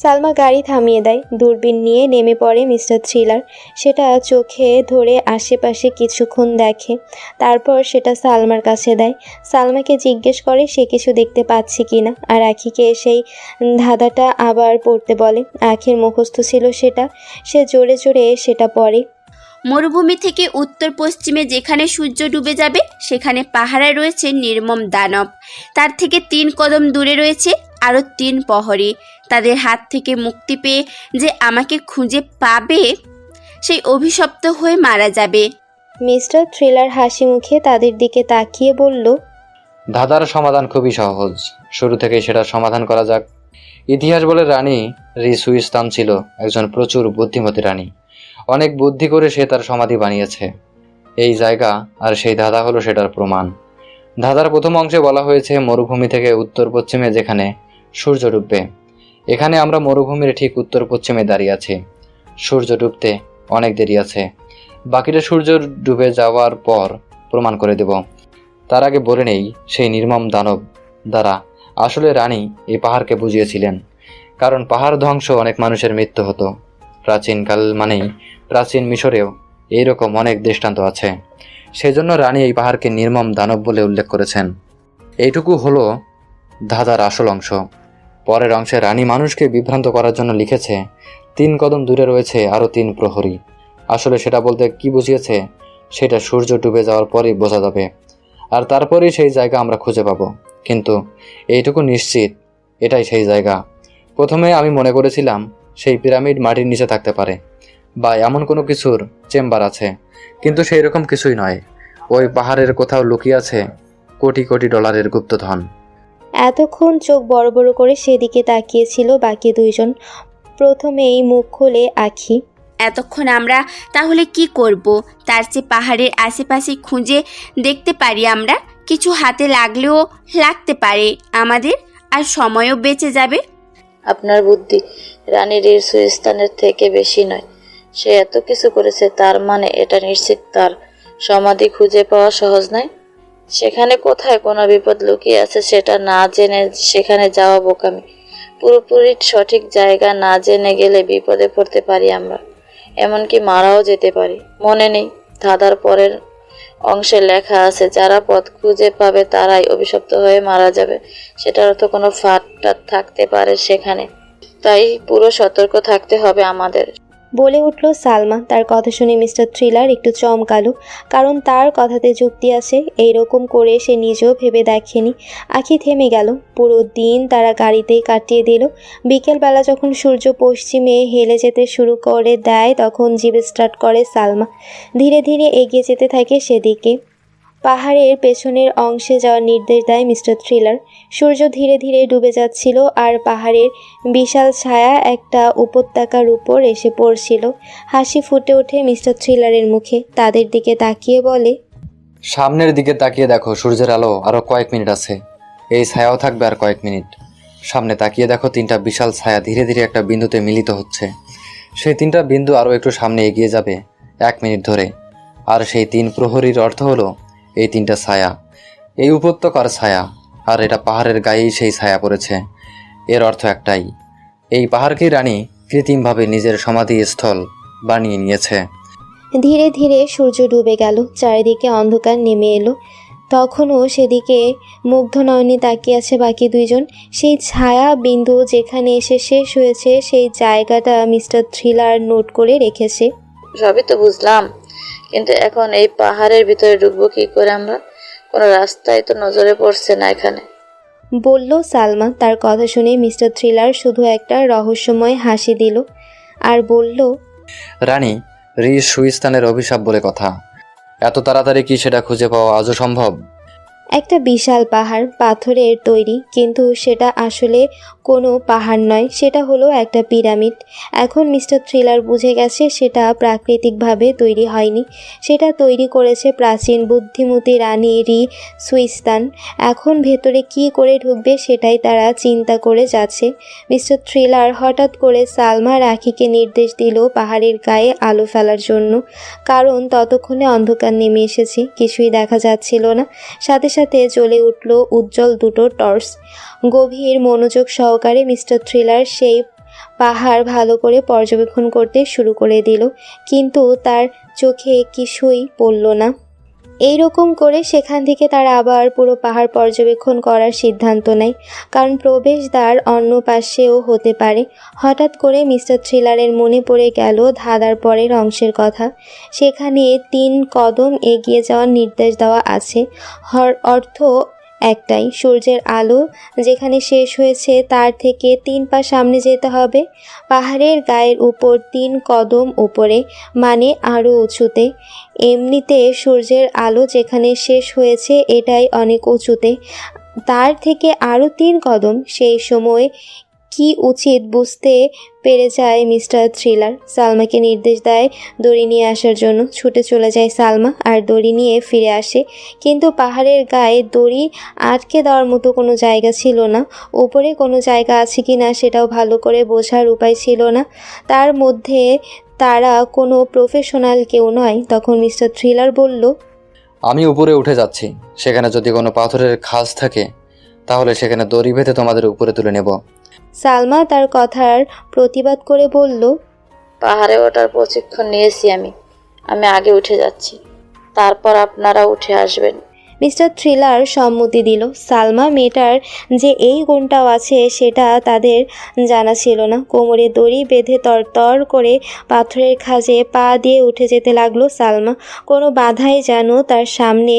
সালমা গাড়ি থামিয়ে দেয়। দূরবীন নিয়ে নেমে পড়ে মিস্টার থ্রিলার। সেটা চোখে ধরে আশেপাশে কিছুক্ষণ দেখে, তারপর সেটা সালমার কাছে দেয়। সালমাকে জিজ্ঞেস করে সে কিছু দেখতে পাচ্ছে কিনা, আর আখিকে সেই ধাঁধাটা আবার পড়তে বলে। আখির মুখস্থ ছিল সেটা। সে জোরে জোরে সেটা পড়ে। মরুভূমি থেকে উত্তর পশ্চিমে যেখানে সূর্য ডুবে যাবে সেখানে পাহারায় রয়েছে নির্মম দানব। তার থেকে 3 কদম দূরে রয়েছে আরও 3 প্রহরী। তাদের হাত থেকে মুক্তি পেয়ে যে আমাকে খুঁজে পাবে সেই অভিশপ্ত হয়ে মারা যাবে। মিস্টার থ্রিলার হাসি মুখে তাদের দিকে তাকিয়ে বলল, ধাঁধার সমাধান খুবই সহজ, শুরু থেকেই সেটা সমাধান করা যাক। ইতিহাস বলে রানী রিসুইস্তান ছিল একজন প্রচুর বুদ্ধিমতী রানী। অনেক বুদ্ধি করে সে তার সমাধি বানিয়েছে। এই জায়গা আর সেই ধাঁধা হলো সেটার প্রমাণ। ধাঁধার প্রথম অংশে বলা হয়েছে মরুভূমি থেকে উত্তর পশ্চিমে যেখানে সূর্য ডুববে। এখানে আমরা মরুভূমির ঠিক উত্তর পশ্চিমে দাঁড়িয়ে আছি। সূর্য ডুবতে অনেক দেরি আছে, বাকিটা সূর্য ডুবে যাওয়ার পর প্রমাণ করে দেব। তার আগে বলে নেই, সেই নির্মম দানব দ্বারা আসলে রানী এই পাহাড়কে বুঝিয়েছিলেন, কারণ পাহাড় ধ্বংস অনেক মানুষের মৃত্যু হতো। প্রাচীনকাল মানেই প্রাচীন মিশরেও এইরকম অনেক দৃষ্টান্ত আছে। সেজন্য রানী এই পাহাড়কে নির্মম দানব বলে উল্লেখ করেছেন। এইটুকু হলো ধাঁধার আসল অংশ। পরের অংশে রানী মানুষকে বিভ্রান্ত করার জন্য লিখেছে 3 কদম দূরে রয়েছে আরও 3 প্রহরী। আসলে সেটা বলতে কি বুঝিয়েছে সেটা সূর্য ডুবে যাওয়ার পরেই বোঝা যাবে, আর তারপরেই সেই জায়গা আমরা খুঁজে পাবো। কিন্তু এইটুকু নিশ্চিত এটাই সেই জায়গা। প্রথমে আমি মনে করেছিলাম সেই পিরামিড মাটির নিচে থাকতে পারে বা এমন কোনো কিছুর চেম্বার আছে, কিন্তু সেই রকম কিছুই নয়। ওই পাহাড়ের কোথাও লুকিয়ে আছে কোটি কোটি ডলারের গুপ্তধন। এতক্ষণ চোখ বড় বড় করে সেদিকে তাকিয়েছিল বাকি দুইজন। প্রথমেই মুখ খুলে আখি। এতক্ষণ আমরা তাহলে কি করব? তার চেয়ে পাহাড়ের আশেপাশে খুঁজে দেখতে পারি, আমরা কিছু হাতে লাগলেও লাগতে পারে আমাদের, আর সময়ও বেঁচে যাবে। আপনার বুদ্ধি রানীর এই সুস্থানের থেকে বেশি নয়। সে এত কিছু করেছে, তার মানে এটা নিশ্চিত তার সমাধি খুঁজে পাওয়া সহজ নয়। সেখানে কোথায় কোনো বিপদ লুকিয়ে আছে সেটা না জেনে সেখানে যাওয়া বোকামি। পুরোপুরি সঠিক জায়গা না জেনে গেলে বিপদে পড়তে পারি আমরা, এমনকি মারাও যেতে পারি। মনে নেই ধাঁধার পরের অংশে লেখা আছে যারা পথ খুঁজে পাবে তারাই অভিশপ্ত হয়ে মারা যাবে। সেটার অর্থ কোনো ফাঁদ থাকতে পারে সেখানে, তাই পুরো সতর্ক থাকতে হবে আমাদের। বলে উঠল সালমা। তার কথা শুনে মিস্টার থ্রিলার একটু চমকালো, কারণ তার কথাতে যুক্তি আছে। এইরকম করে সে নিজেও ভেবে দেখেনি। আখি থেমে গেল। পুরো দিন তারা গাড়িতেই কাটিয়ে দিল। বিকেলবেলা যখন সূর্য পশ্চিমে হেলে যেতে শুরু করে দেয় তখন জিপ স্টার্ট করে সালমা। ধীরে ধীরে এগিয়ে যেতে থাকে সেদিকে। পাহাড়ের পেছনের অংশে যাওয়ার নির্দেশ দেয় মিস্টার থ্রিলার। সূর্য ধীরে ধীরে ডুবে যাচ্ছিল আর পাহাড়ের বিশাল ছায়া একটা উপত্যকার উপর এসে পড়ছিল। হাসি ফুটে ওঠে মিস্টার থ্রিলারের মুখে। তাদের দিকে তাকিয়ে বলে, সামনের দিকে তাকিয়ে দেখো, সূর্যের আলো আরও কয়েক মিনিট আছে, এই ছায়াও থাকবে আর কয়েক মিনিট। সামনে তাকিয়ে দেখো 3টা বিশাল ছায়া ধীরে ধীরে একটা বিন্দুতে মিলিত হচ্ছে। সেই 3টা বিন্দু আরও একটু সামনে এগিয়ে যাবে 1 মিনিট ধরে, আর সেই 3 প্রহরীর অর্থ হলো এই 3টা ছায়া, এই উপত্যকার ছায়া, আর এটা পাহাড়ের গায়েই সেই ছায়া পড়েছে। এর অর্থ একটাই, এই পাহাড়কেই রানী কৃত্রিমভাবে নিজের সমাধিস্থল বানিয়ে নিয়েছে। ধীরে ধীরে সূর্য ডুবে গেল। চারিদিকে অন্ধকার নেমে এলো। তখনও সেদিকে মুগ্ধ নয়নে তাকিয়ে আছে বাকি দুইজন। সেই ছায়া বিন্দু যেখানে এসে শেষ হয়েছে সেই জায়গাটা মিস্টার থ্রিলার নোট করে রেখেছে। সবই তো বুঝলাম, কিন্তু এখন এই পাহাড়ের ভিতরে ঢুকবো কি করে আমরা? কোনো রাস্তায় তো নজরে পড়ছে না এখানে। বলল সালমা। তার কথা শুনে মিস্টার থ্রিলার শুধু একটা রহস্যময় হাসি দিল আর বলল, রানী সুইস্তানের অভিশাপ বলে কথা, এত তাড়াতাড়ি কি সেটা খুঁজে পাওয়া আজও সম্ভব? একটা বিশাল পাহাড়, পাথরের তৈরি, কিন্তু সেটা আসলে কোনো পাহাড় নয়, সেটা হলো একটা পিরামিড। এখন মিস্টার থ্রিলার বুঝে গেছে সেটা প্রাকৃতিকভাবে তৈরি হয়নি, সেটা তৈরি করেছে প্রাচীন বুদ্ধিমতী রানী সুইস্তান। এখন ভেতরে কি করে ঢুকবে সেটাই তারা চিন্তা করে যাচ্ছে। মিস্টার থ্রিলার হঠাৎ করে সালমা রাখিকে নির্দেশ দিল পাহাড়ের গায়ে আলো ফেলার জন্য, কারণ ততক্ষণে অন্ধকার নেমে এসেছে, কিছুই দেখা যাচ্ছিল না। সাথে সাথে জ্বলে উঠল উজ্জ্বল দুটো টর্চ। গভীর মনোযোগ সহকারে মিস্টার থ্রিলার সেই পাহাড় ভালো করে পর্যবেক্ষণ করতে শুরু করে দিল, কিন্তু তার চোখে কিছুই পড়ল না। এই রকম করে সেখান থেকে তারা আবার পুরো পাহাড় পর্যবেক্ষণ করার সিদ্ধান্ত নেয়, কারণ প্রবেশদ্বার অন্য পাশেও হতে পারে। হঠাৎ করে মিস্টার থ্রিলারের মনে পড়ে গেল ধাঁধার পরের অংশের কথা। সেখানে 3 কদম এগিয়ে যাওয়ার নির্দেশ দেওয়া আছে। অর্থ একটাই, সূর্যের আলো যেখানে শেষ হয়েছে তার থেকে 3 পা সামনে যেতে হবে। পাহাড়ের গায়ের উপর 3 কদম উপরে, মানে আরও উঁচুতে। এমনিতে সূর্যের আলো যেখানে শেষ হয়েছে এটাই অনেক উঁচুতে, তার থেকে আরও 3 কদম। সেই সময় কি উচিত বুঝতে পেরে যায় মিস্টার থ্রিলার। সালমাকে নির্দেশ দেয় দড়ি নিয়ে আসার জন্য। ছুটে চলে যায় সালমা আর দড়ি নিয়ে ফিরে আসে, কিন্তু পাহাড়ের গায়ে দড়ি আটকে দেওয়ার মতো কোনো জায়গা ছিল না। উপরে কোনো জায়গা আছে কি না সেটাও ভালো করে বোঝার উপায় ছিল না। তার মধ্যে তারা কোনো প্রফেশনাল কেউ নয়। তখন মিস্টার থ্রিলার বলল, আমি উপরে উঠে যাচ্ছি, সেখানে যদি কোনো পাথরের খাঁজ থাকে তাহলে সেখানে দড়ি বেঁধে তোমাদের উপরে তুলে নেব। সালমা তার কথার প্রতিবাদ করে বলল, পাহাড়ে ওঠার প্রশিক্ষণ নিয়েছি আমি আগে উঠে যাচ্ছি, তারপর আপনারা উঠে আসবেন। মিস্টার থ্রিলার সম্মতি দিল। সালমা মেয়েটার যে এই গুণটাও আছে সেটা তাদের জানা ছিল না। কোমরে দড়ি বেঁধে তরতর করে পাথরের খাঁজে পা দিয়ে উঠে যেতে লাগলো সালমা। কোনো বাধাই যেন তার সামনে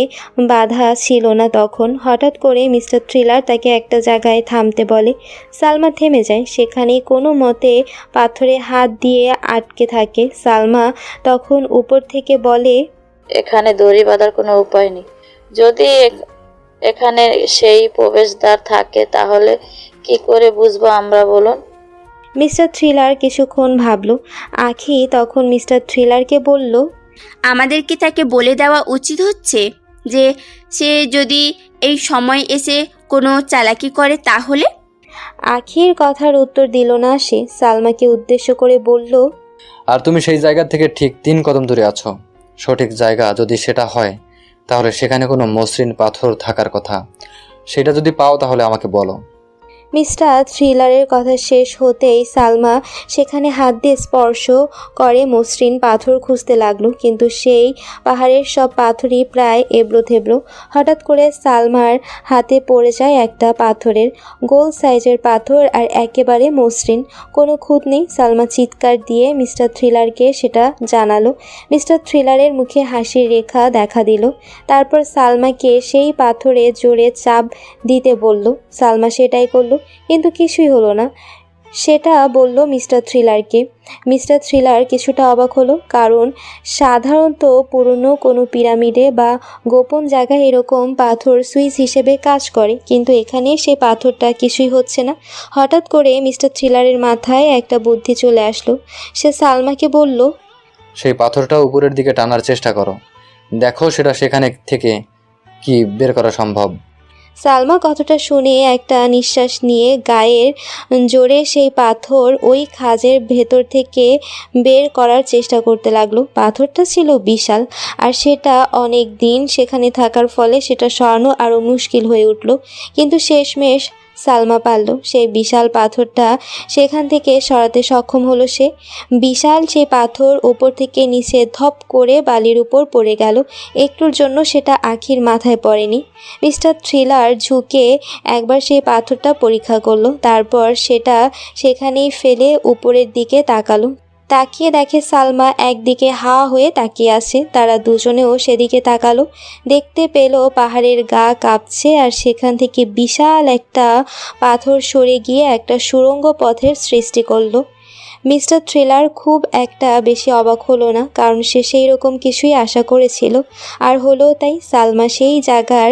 বাধা ছিল না তখন। হঠাৎ করে মিস্টার থ্রিলার তাকে একটা জায়গায় থামতে বলে। সালমা থেমে যায়, সেখানেই কোনো মতে পাথরে হাত দিয়ে আটকে থাকে। সালমা তখন উপর থেকে বলে, এখানে দড়ি বাঁধার কোনো উপায় নেই। যদি এখানে সেই প্রবেশদ্বার থাকে তাহলে কি করে বুঝবো আমরা, বলুন? মিস্টার থ্রিলার কিছুক্ষণ ভাবল। আখি তখন মিস্টার থ্রিলারকে বলল, আমাদের কি তাকে বলে দেওয়া উচিত হচ্ছে যে সে যদি এই সময় এসে কোনো চালাকি করে তাহলে? আখির কথার উত্তর দিল না সে। সালমাকে উদ্দেশ্য করে বলল, আর তুমি সেই জায়গা থেকে ঠিক 3 কদম দূরে আছো। সঠিক জায়গা যদি সেটা হয় তাহলে সেখানে কোনো মসৃণ পাথর থাকার কথা। সেটা যদি পাও তাহলে আমাকে বলো। মিস্টার থ্রিলারের কথা শেষ হতেই সালমা সেখানে হাত দিয়ে স্পর্শ করে মসৃণ পাথর খুঁজতে লাগলো, কিন্তু সেই পাহাড়ের সব পাথরই প্রায় এবড়ো থেবড়ো। হঠাৎ করে সালমার হাতে পড়ে যায় একটা পাথরের গোল সাইজের পাথর, আর একেবারে মসৃণ, কোনো খুঁত নেই। সালমা চিৎকার দিয়ে মিস্টার থ্রিলারকে সেটা জানালো। মিস্টার থ্রিলারের মুখে হাসির রেখা দেখা দিল। তারপর সালমাকে সেই পাথরে জোরে চাপ দিতে বলল। সালমা সেটাই করলো, কিন্তু কিছুই হলো না। সেটা বলল মিস্টার থ্রিলারকে। মিস্টার থ্রিলার কিছুটা অবাক হলো, কারণ সাধারণত পুরনো কোনো পিরামিডে বা গোপন জায়গায় এরকম পাথর সুইচ হিসেবে কাজ করে, কিন্তু এখানে সে পাথরটা কিছুই হচ্ছে না। হঠাৎ করে মিস্টার থ্রিলারের মাথায় একটা বুদ্ধি চলে আসলো। সে সালমাকে বলল, সেই পাথরটা উপরের দিকে টানার চেষ্টা করো, দেখো সেটা সেখানে থেকে কি বের করা সম্ভব। সালমা কথাটা শুনে একটা নিঃশ্বাস নিয়ে গায়ের জোরে সেই পাথর ওই খাঁজের ভেতর থেকে বের করার চেষ্টা করতে লাগলো। পাথরটা ছিল বিশাল, আর সেটা অনেক দিন সেখানে থাকার ফলে সেটা সরানো আরও মুশকিল হয়ে উঠল। কিন্তু শেষমেশ সালমা পারল। সেই বিশাল পাথরটা সেখান থেকে সরাতে সক্ষম হলো সে। বিশাল সেই পাথর ওপর থেকে নিচে ধপ করে বালির উপর পড়ে গেল। একটুর জন্য সেটা আখির মাথায় পড়েনি। মিস্টার থ্রিলার ঝুঁকে একবার সেই পাথরটা পরীক্ষা করলো, তারপর সেটা সেখানেই ফেলে উপরের দিকে তাকালো। তাকিয়ে দেখে সালমা একদিকে হা হয়ে তাকিয়ে আছে। তারা দুজনেও সেদিকে তাকালো, দেখতে পেল পাহাড়ের গা কাঁপছে, আর সেখান থেকে বিশাল একটা পাথর সরে গিয়ে একটা সুড়ঙ্গ পথের সৃষ্টি করলো। মিস্টার থ্রিলার খুব একটা বেশি অবাক হলো না, কারণ সে সেই রকম কিছুই আশা করেছিল, আর হলো তাই। সালমা সেই জায়গার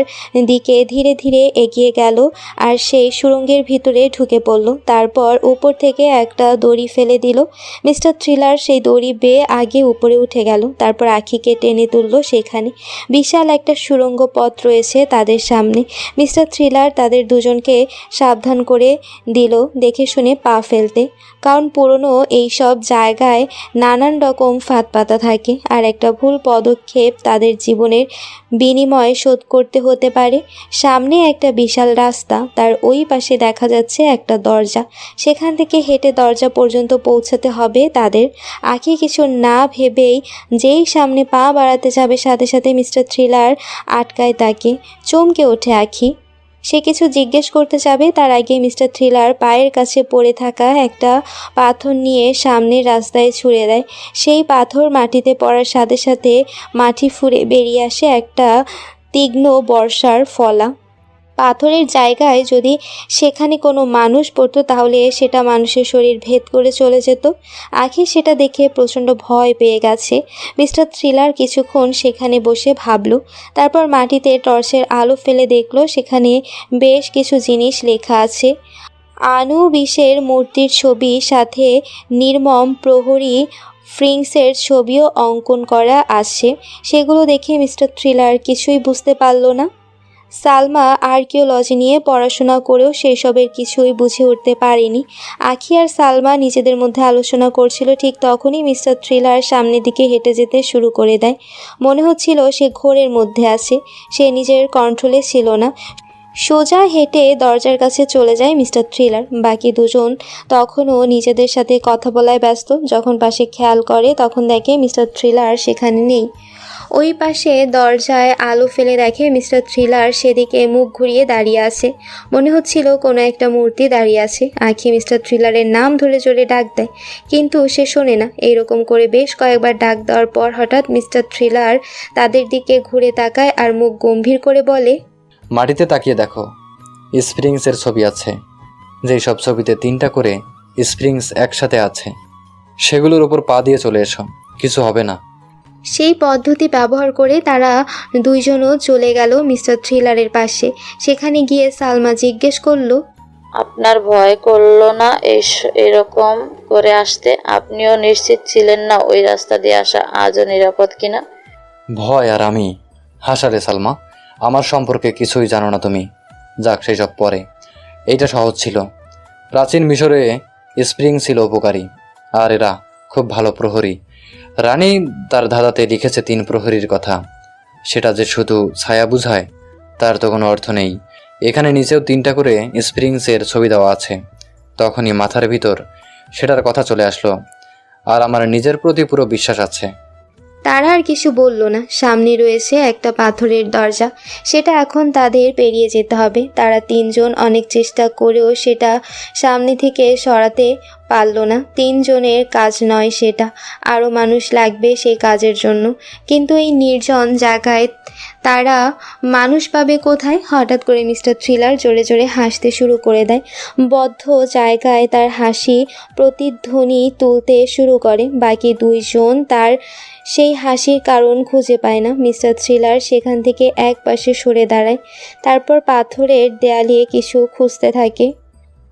দিকে ধীরে ধীরে এগিয়ে গেল আর সেই সুড়ঙ্গের ভিতরে ঢুকে পড়ল। তারপর উপর থেকে একটা দড়ি ফেলে দিল। মিস্টার থ্রিলার সেই দড়ি বেয়ে আগে উপরে উঠে গেল, তারপর আখিকে টেনে তুলল। সেখানে বিশাল একটা সুড়ঙ্গ পথ রয়েছে তাদের সামনে। মিস্টার থ্রিলার তাদের দুজনকে সাবধান করে দিল দেখে শুনে পা ফেলতে, কারণ পুরনো এইসব জায়গায় নানান রকম ফাঁদ পাতা থাকে, আর একটা ভুল পদক্ষেপ তাদের জীবনের বিনিময়ে শোধ করতে হতে পারে। সামনে একটা বিশাল রাস্তা, তার ওই পাশে দেখা যাচ্ছে একটা দরজা। সেখান থেকে হেঁটে দরজা পর্যন্ত পৌঁছাতে হবে তাদের। আখি কিছু না ভেবেই যেই সামনে পা বাড়াতে যাবে, সাথে সাথে মিস্টার থ্রিলার আটকায় তাকে। চমকে ওঠে আখি। সে কিছু জিজ্ঞেস করতে যাবে, তার আগে মিস্টার থ্রিলার পায়ের কাছে পড়ে থাকা একটা পাথর নিয়ে সামনের রাস্তায় ছুঁড়ে দেয়। সেই পাথর মাটিতে পড়ার সাথে সাথে মাটি ফুঁড়ে বেরিয়ে আসে একটা তীক্ষ্ণ বর্ষার ফলা। পাথরের জায়গায় যদি সেখানে কোনো মানুষ পড়তো তাহলে সেটা মানুষের শরীর ভেদ করে চলে যেত। আখি সেটা দেখে প্রচণ্ড ভয় পেয়ে গেছে। মিস্টার থ্রিলার কিছুক্ষণ সেখানে বসে ভাবল, তারপর মাটিতে টর্চের আলো ফেলে দেখলো সেখানে বেশ কিছু জিনিস লেখা আছে। আনুবিসের মূর্তির ছবি, সাথে নির্মম প্রহরী ফ্রিংসের ছবিও অঙ্কন করা আছে। সেগুলো দেখে মিস্টার থ্রিলার কিছুই বুঝতে পারল না। সালমা আর্কিওলজি নিয়ে পড়াশোনা করেও সেসবের কিছুই বুঝে উঠতে পারেনি। আখি আর সালমা নিজেদের মধ্যে আলোচনা করছিল, ঠিক তখনই মিস্টার থ্রিলার সামনের দিকে হেঁটে যেতে শুরু করে দেয়। মনে হচ্ছিল সে ঘোরের মধ্যে আছে, সে নিজের কন্ট্রোলে ছিল না। সোজা হেঁটে দরজার কাছে চলে যায় মিস্টার থ্রিলার। বাকি দুজন তখনও নিজেদের সাথে কথা বলায় ব্যস্ত। যখন পাশে খেয়াল করে তখন দেখে মিস্টার থ্রিলার সেখানে নেই। ওই পাশে দরজায় আলো ফেলে দেখে মিস্টার থ্রিলার সেদিকে মুখ ঘুরিয়ে দাঁড়িয়ে আছে। মনে হচ্ছিল কোনো একটা মূর্তি দাঁড়িয়ে আছে। আঁখি মিস্টার থ্রিলারের নাম ধরে জোরে ডাক দেয়, কিন্তু সে শোনে না। এইরকম করে বেশ কয়েকবার ডাক দেওয়ার পর হঠাৎ মিস্টার থ্রিলার তাদের দিকে ঘুরে তাকায় আর মুখ গম্ভীর করে বলে, মাটিতে তাকিয়ে দেখো, স্প্রিংসের ছবি আছে। যেই সব ছবিতে 3টা করে স্প্রিংস একসাথে আছে, সেগুলোর উপর পা দিয়ে চলে এসো, কিছু হবে না। সেই পদ্ধতি ব্যবহার করে তারা দুইজনও চলে গেল মিস্টার থ্রিলারের পাশে। সেখানে গিয়ে সালমা জিজ্ঞেস করলো, আপনার ভয় করলো না এরকম করে আসতে? আপনিও নিশ্চিত ছিলেন না ওই রাস্তা দিয়ে আসা আজও নিরাপদ কিনা? ভয় আর আমি হাসারে সালমা, আমার সম্পর্কে কিছুই জানো না তুমি। যাক, সেই সব পরে। এইটা সহজ ছিল। প্রাচীন মিশরে স্প্রিং ছিল উপকারী, আর এরা খুব ভালো প্রহরী। রানী তার ধাঁধাতে লিখেছে 3 প্রহরীর কথা। সেটা যে শুধু ছায়া বুঝায় তার তো কোনো অর্থ নেই। এখানে নিচেও 3টা করে স্প্রিংসের ছবি দেওয়া আছে। তখনই মাথার ভিতর সেটার কথা চলে আসলো, আর আমার নিজের প্রতি পুরো বিশ্বাস আছে। তারা আর কিছু বলল না। সামনে রয়েছে একটা পাথরের দরজা, সেটা এখন তাদের পেরিয়ে যেতে হবে। তারা 3জন অনেক চেষ্টা করেও সেটা সামনে থেকে সরাতে পারল না। 3 জনের কাজ নয় সেটা, আরও মানুষ লাগবে সেই কাজের জন্য। কিন্তু এই নির্জন জায়গায় তারা মানুষ পাবে কোথায়? হঠাৎ করে মিস্টার থ্রিলার জোরে জোরে হাসতে শুরু করে দেয়। বদ্ধ জায়গায় তার হাসি প্রতিধ্বনি তুলতে শুরু করে। বাকি 2 জন তার সেই হাসির কারণ খুঁজে পায় না। মিস্টার থ্রিলার সেখান থেকে এক পাশে সরে দাঁড়ায়, তারপর পাথরের দেয়ালে কিছু খুঁজতে থাকে।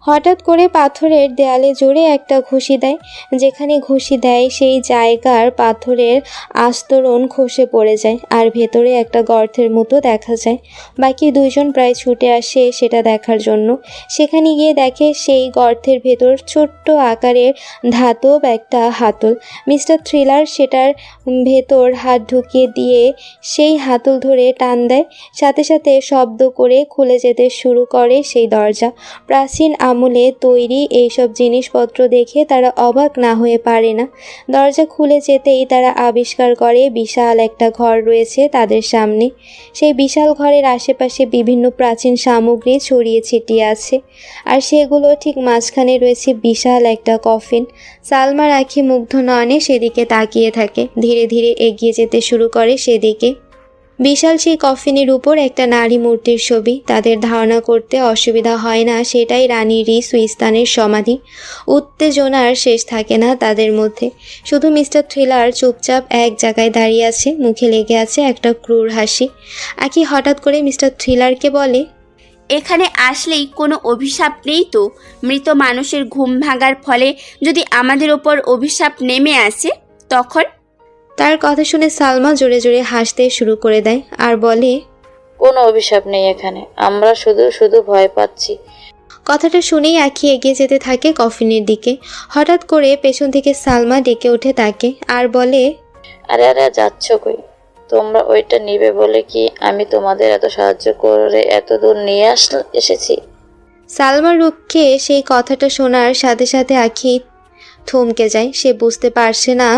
হঠাৎ করে পাথরের দেয়ালে জোরে একটা ঘুষি দেয়। যেখানে ঘুষি দেয় সেই জায়গার পাথরের আস্তরণ খসে পড়ে যায়, আর ভেতরে একটা গর্তের মতো দেখা যায়। বাকি 2 জন প্রায় ছুটে আসে সেটা দেখার জন্য। সেখানে গিয়ে দেখে সেই গর্তের ভেতর ছোট্ট আকারের ধাতব একটা হাতল। মিস্টার থ্রিলার সেটার ভেতর হাত ঢুকিয়ে দিয়ে সেই হাতল ধরে টান দেয়। সাথে সাথে শব্দ করে খুলে যেতে শুরু করে সেই দরজা। প্রাচীন আমলে তৈরি এইসব জিনিসপত্র দেখে তারা অবাক না হয়ে পারে না। দরজা খুলে যেতেই তারা আবিষ্কার করে বিশাল একটা ঘর রয়েছে তাদের সামনে। সেই বিশাল ঘরের আশেপাশে বিভিন্ন প্রাচীন সামগ্রী ছড়িয়ে ছিটিয়ে আছে, আর সেগুলো ঠিক মাঝখানে রয়েছে বিশাল একটা কফিন। সালমার আঁখি মুগ্ধ নয়নে সেদিকে তাকিয়ে থাকে। ধীরে ধীরে এগিয়ে যেতে শুরু করে সেদিকে। বিশাল সেই কফিনের উপর একটা নারী মূর্তির ছবি। তাদের ধারণা করতে অসুবিধা হয় না সেটাই রানী সুইস্তানের সমাধি। উত্তেজনার শেষ থাকে না তাদের মধ্যে। শুধু মিস্টার থ্রিলার চুপচাপ এক জায়গায় দাঁড়িয়ে আছে, মুখে লেগে আছে একটা ক্রূর হাসি। আঁখি হঠাৎ করে মিস্টার থ্রিলারকে বলে, এখানে আসলেই কোনো অভিশাপ নেই তো? মৃত মানুষের ঘুম ভাঙার ফলে যদি আমাদের ওপর অভিশাপ নেমে আসে তখন? তার কথা শুনে সালমা জোরে জোরে হাসতে শুরু করে দেয় আর বলে, কোনো অভিশাপ নেই এখানে, আমরা শুধু শুধু ভয় পাচ্ছি। কথাটা শুনেই আঁখি এগিয়ে যেতে থাকে কফিনের দিকে। হঠাৎ করে পেছন থেকে সালমা ডেকে ওঠে তাকে আর বলে, আরে আরে যাচ্ছ কই? তোমরা ওইটা নিবে বলে কি আমি তোমাদের এত সাহায্য করে এত দূর নিয়ে এসেছি? সালমার রুখকে সেই কথাটা শোনার সাথে সাথে আঁখি থমকে যায়। সে বুঝতে পারছে না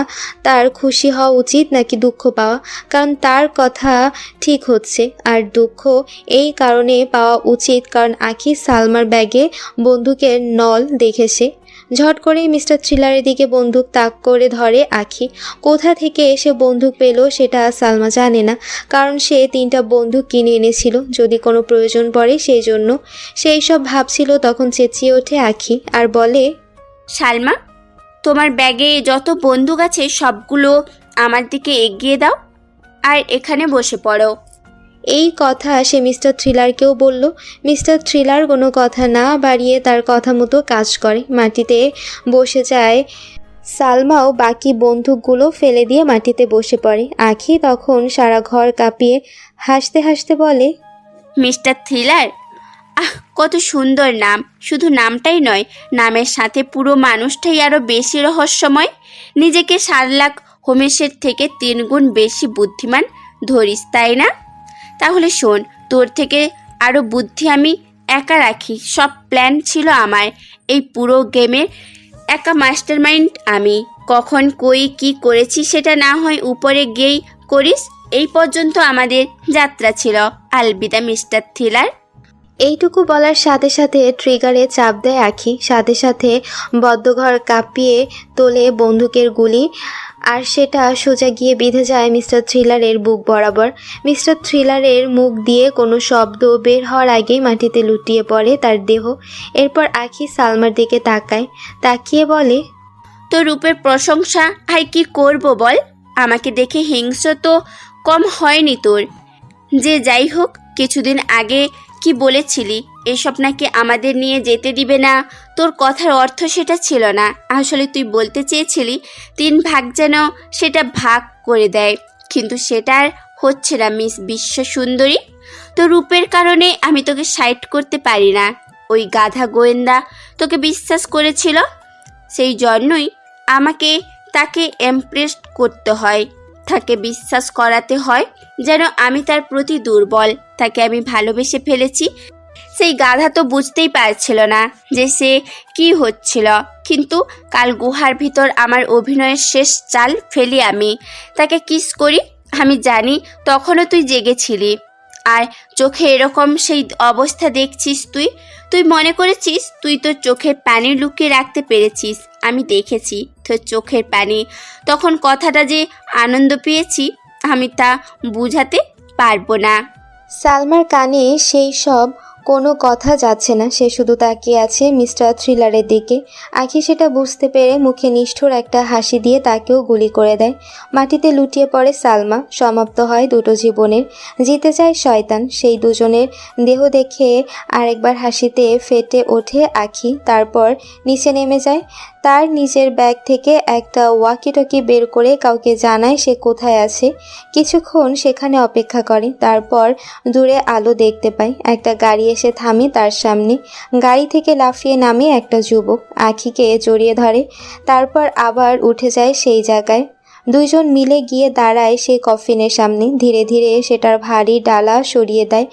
তার খুশি হওয়া উচিত নাকি দুঃখ পাওয়া, কারণ তার কথা ঠিক হচ্ছে, আর দুঃখ এই কারণে পাওয়া উচিত কারণ আঁখি সালমার ব্যাগে বন্দুকের নল দেখেছে। ঝট করে মিস্টার থ্রিলারের দিকে বন্দুক তাক করে ধরে আঁখি। কোথা থেকে সে বন্দুক পেল সেটা সালমা জানে না, কারণ সে 3টা বন্দুক কিনে এনেছিল যদি কোনো প্রয়োজন পড়ে সেই জন্য। সেই সব ভাবছিল তখন চেঁচিয়ে ওঠে আঁখি আর বলে, সালমা, তোমার ব্যাগে যত বন্দুক আছে সবগুলো আমার দিকে এগিয়ে দাও আর এখানে বসে পড়ো। এই কথা সে মিস্টার থ্রিলারকেও বলল। মিস্টার থ্রিলার কোনো কথা না বাড়িয়ে তার কথা মতো কাজ করে, মাটিতে বসে যায়। সালমাও বাকি বন্দুকগুলো ফেলে দিয়ে মাটিতে বসে পড়ে। আঁখি তখন সারা ঘর কাঁপিয়ে হাসতে হাসতে বলে, মিস্টার থ্রিলার, কত সুন্দর নাম! শুধু নামটাই নয়, নামের সাথে পুরো মানুষটাই আরও বেশি রহস্যময়। নিজেকে শার্লক হোমসের থেকে 3 গুণ বেশি বুদ্ধিমান ধরিস, তাই না? তাহলে শোন, তোর থেকে আরও বুদ্ধি আমি একা রাখি। সব প্ল্যান ছিল আমার। এই পুরো গেমের একা মাস্টারমাইন্ড আমি। কখন কই কি করেছি সেটা না হয় উপরে গিয়েই করিস, এই পর্যন্ত আমাদের যাত্রা ছিল। Alvida mister thriller. এইটুকু বলার সাথে সাথে ট্রিগারে চাপ দেয় আখি, সাথে সাথে বদ্ধঘর কাঁপিয়ে তোলে বন্দুকের গুলি, আর সেটা সোজা গিয়ে বিঁধে যায় মিস্টার থ্রিলারের বুক বরাবর। মিস্টার থ্রিলারের মুখ দিয়ে কোনো শব্দ বের হওয়ার আগেই মাটিতে লুটিয়ে পড়ে তার দেহ। এরপর আখি সালমার দিকে তাকায়, তাকিয়ে বলে, তোর রূপের প্রশংসা আর কি করব বল? আমাকে দেখে হিংস্র তো কম হয়নি তোর। যে যাই হোক, কিছুদিন আগে কি বলেছিলি এসব নাকি আমাদের নিয়ে যেতে দিবে না? তোর কথার অর্থ সেটা ছিল না। আসলে তুই বলতে চেয়েছিলি 3 ভাগ যেন সেটা ভাগ করে দেয়, কিন্তু সেটা আর হচ্ছে না মিস বিশ্ব সুন্দরী। তোর রূপের কারণে আমি তোকে সাইড করতে পারি না। ওই গাধা গোয়েন্দা তোকে বিশ্বাস করেছিল, সেই জন্যই আমাকে তাকে ইমপ্রেস করতে হয়, তাকে বিশ্বাস করাতে হয় যেন আমি তার প্রতি দুর্বল। তাকে আমি ভালোবেসে ফেলেছি। সেই গাধা তো বুঝতেই পারছিল না যে সে কি হচ্ছিল, কিন্তু কাল গুহার ভিতর আমার অভিনয়ের শেষ চাল ফেলি আমি তাকে কিস করি। আমি জানি তখনও তুই জেগেছিলি, আর চোখে এরকম সেই অবস্থা দেখছিস তুই। তুই মনে করেছিস তুই তোর চোখের পানি লুকিয়ে রাখতে পেরেছিস। আমি দেখেছি তোর চোখের পানি। তখন কথাটা যে আনন্দ পেয়েছি আমি তা বুঝাতে পারবো না। সালমার কানে সেই সব কোনো কথা যাচ্ছে না, সে শুধু তাকিয়ে আছে মিস্টার থ্রিলারের দিকে। আখি সেটা বুঝতে পেরে মুখে নিষ্ঠুর একটা হাসি দিয়ে তাকেও গুলি করে দেয়। মাটিতে লুটিয়ে পড়ে সালমা। সমাপ্ত হয় দুটো জীবনের। জিতে যায় শয়তান। সেই দুজনের দেহ দেখে আরেকবার হাসিতে ফেটে ওঠে আখি, তারপর নিচে নেমে যায়। তার নিজের ব্যাগ থেকে একটা ওয়াকিটকি বের করে কাউকে জানায় সে কোথায় আছে। কিছুক্ষণ সেখানে অপেক্ষা করে, তারপর দূরে আলো দেখতে পায়। একটা গাড়ি এসে থামে তার সামনে। গাড়ি থেকে লাফিয়ে নামে একটা যুবক, আখিকে জড়িয়ে ধরে, তারপর আবার উঠে যায় সেই জায়গায়। দুইজন মিলে গিয়ে দাঁড়ায় সেই কফিনের সামনে। ধীরে ধীরে সেটার ভারী ডালা সরিয়ে দেয়।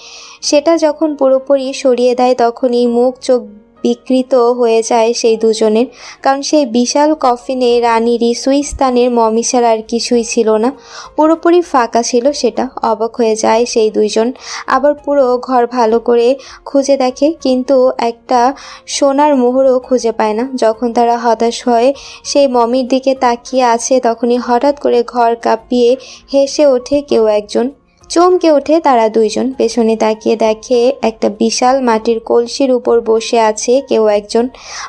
সেটা যখন পুরোপুরি সরিয়ে দেয় তখনই মুখ চোখ বিকৃত হয়ে যায় সেই দুজনের, কারণ সেই বিশাল কফিনে রানী রিসুইস্তানের মমি ছাড়া আর কিছুই ছিল না। পুরোপুরি ফাঁকা ছিল সেটা। অবাক হয়ে যায় সেই দুইজন। আবার পুরো ঘর ভালো করে খুঁজে দেখে, কিন্তু একটা সোনার মোহরও খুঁজে পায় না। যখন তারা হতাশ হয়ে সেই মমির দিকে তাকিয়ে আছে তখনই হঠাৎ করে ঘর কাঁপিয়ে হেসে ওঠে কেউ একজন। চমকে ওঠে তারা দুইজন। পেছনে তাকিয়ে দেখে একটা বিশাল মাটির কলসির উপর বসে আছে কেউ একজন।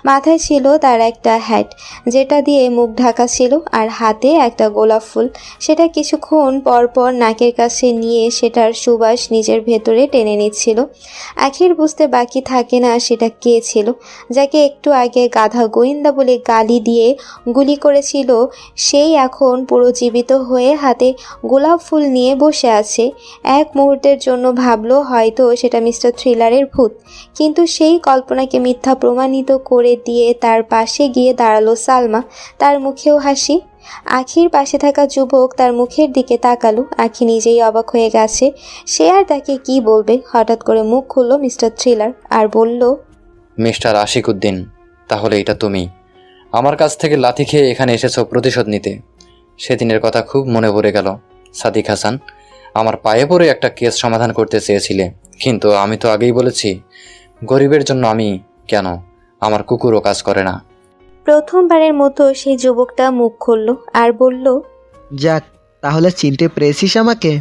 মাথায় ছিল তার একটা হ্যাট, যেটা দিয়ে মুখ ঢাকা ছিল, আর হাতে একটা গোলাপ ফুল। সেটা কিছুক্ষণ পর পর নাকের কাছে নিয়ে সেটার সুবাস নিজের ভেতরে টেনে নিচ্ছিল। আখির বুঝতে বাকি থাকে না সেটা কে ছিল, যাকে একটু আগে গাধা গোয়েন্দা বলে গালি দিয়ে গুলি করেছিল। সেই এখন পুরো জীবিত হয়ে হাতে গোলাপ ফুল নিয়ে বসে আছে। এক মুহূর্তের জন্য ভাবলো হয়তো সেটা মিস্টার থ্রিলারের ভূত, কিন্তু সেই কল্পনাকে মিথ্যা প্রমাণিত করে দিয়ে তার পাশে গিয়ে দাঁড়ালো সালমা। তার মুখেও হাসি। আখির পাশে থাকা যুবক তার মুখের দিকে তাকালো। আখি নিজেই অবাক হয়ে গেছে। সে আর তাকে কি বলবে। হঠাৎ করে মুখ খুলল মিস্টার থ্রিলার আর বলল, মিস্টার আশিক উদ্দিন, তাহলে এটা তুমি আমার কাছ থেকে লাথি খেয়ে এখানে এসেছো প্রতিশোধ নিতে। সেদিনের কথা খুব মনে পড়ে গেল। সাদিক হাসান, আমার পায়ে পড়ে একটা কেস সমাধান করতে চেয়েছিলে, কিন্তু আমি তো আগেই বলেছি গরিবের জন্য আমি কেন, আমার কুকুরও কাজ করে না। প্রথমবারের মতো সেই যুবকটা মুখ খুলল আর বলল, যাক, তাহলে চিনতে পেরেছিস আমাকে?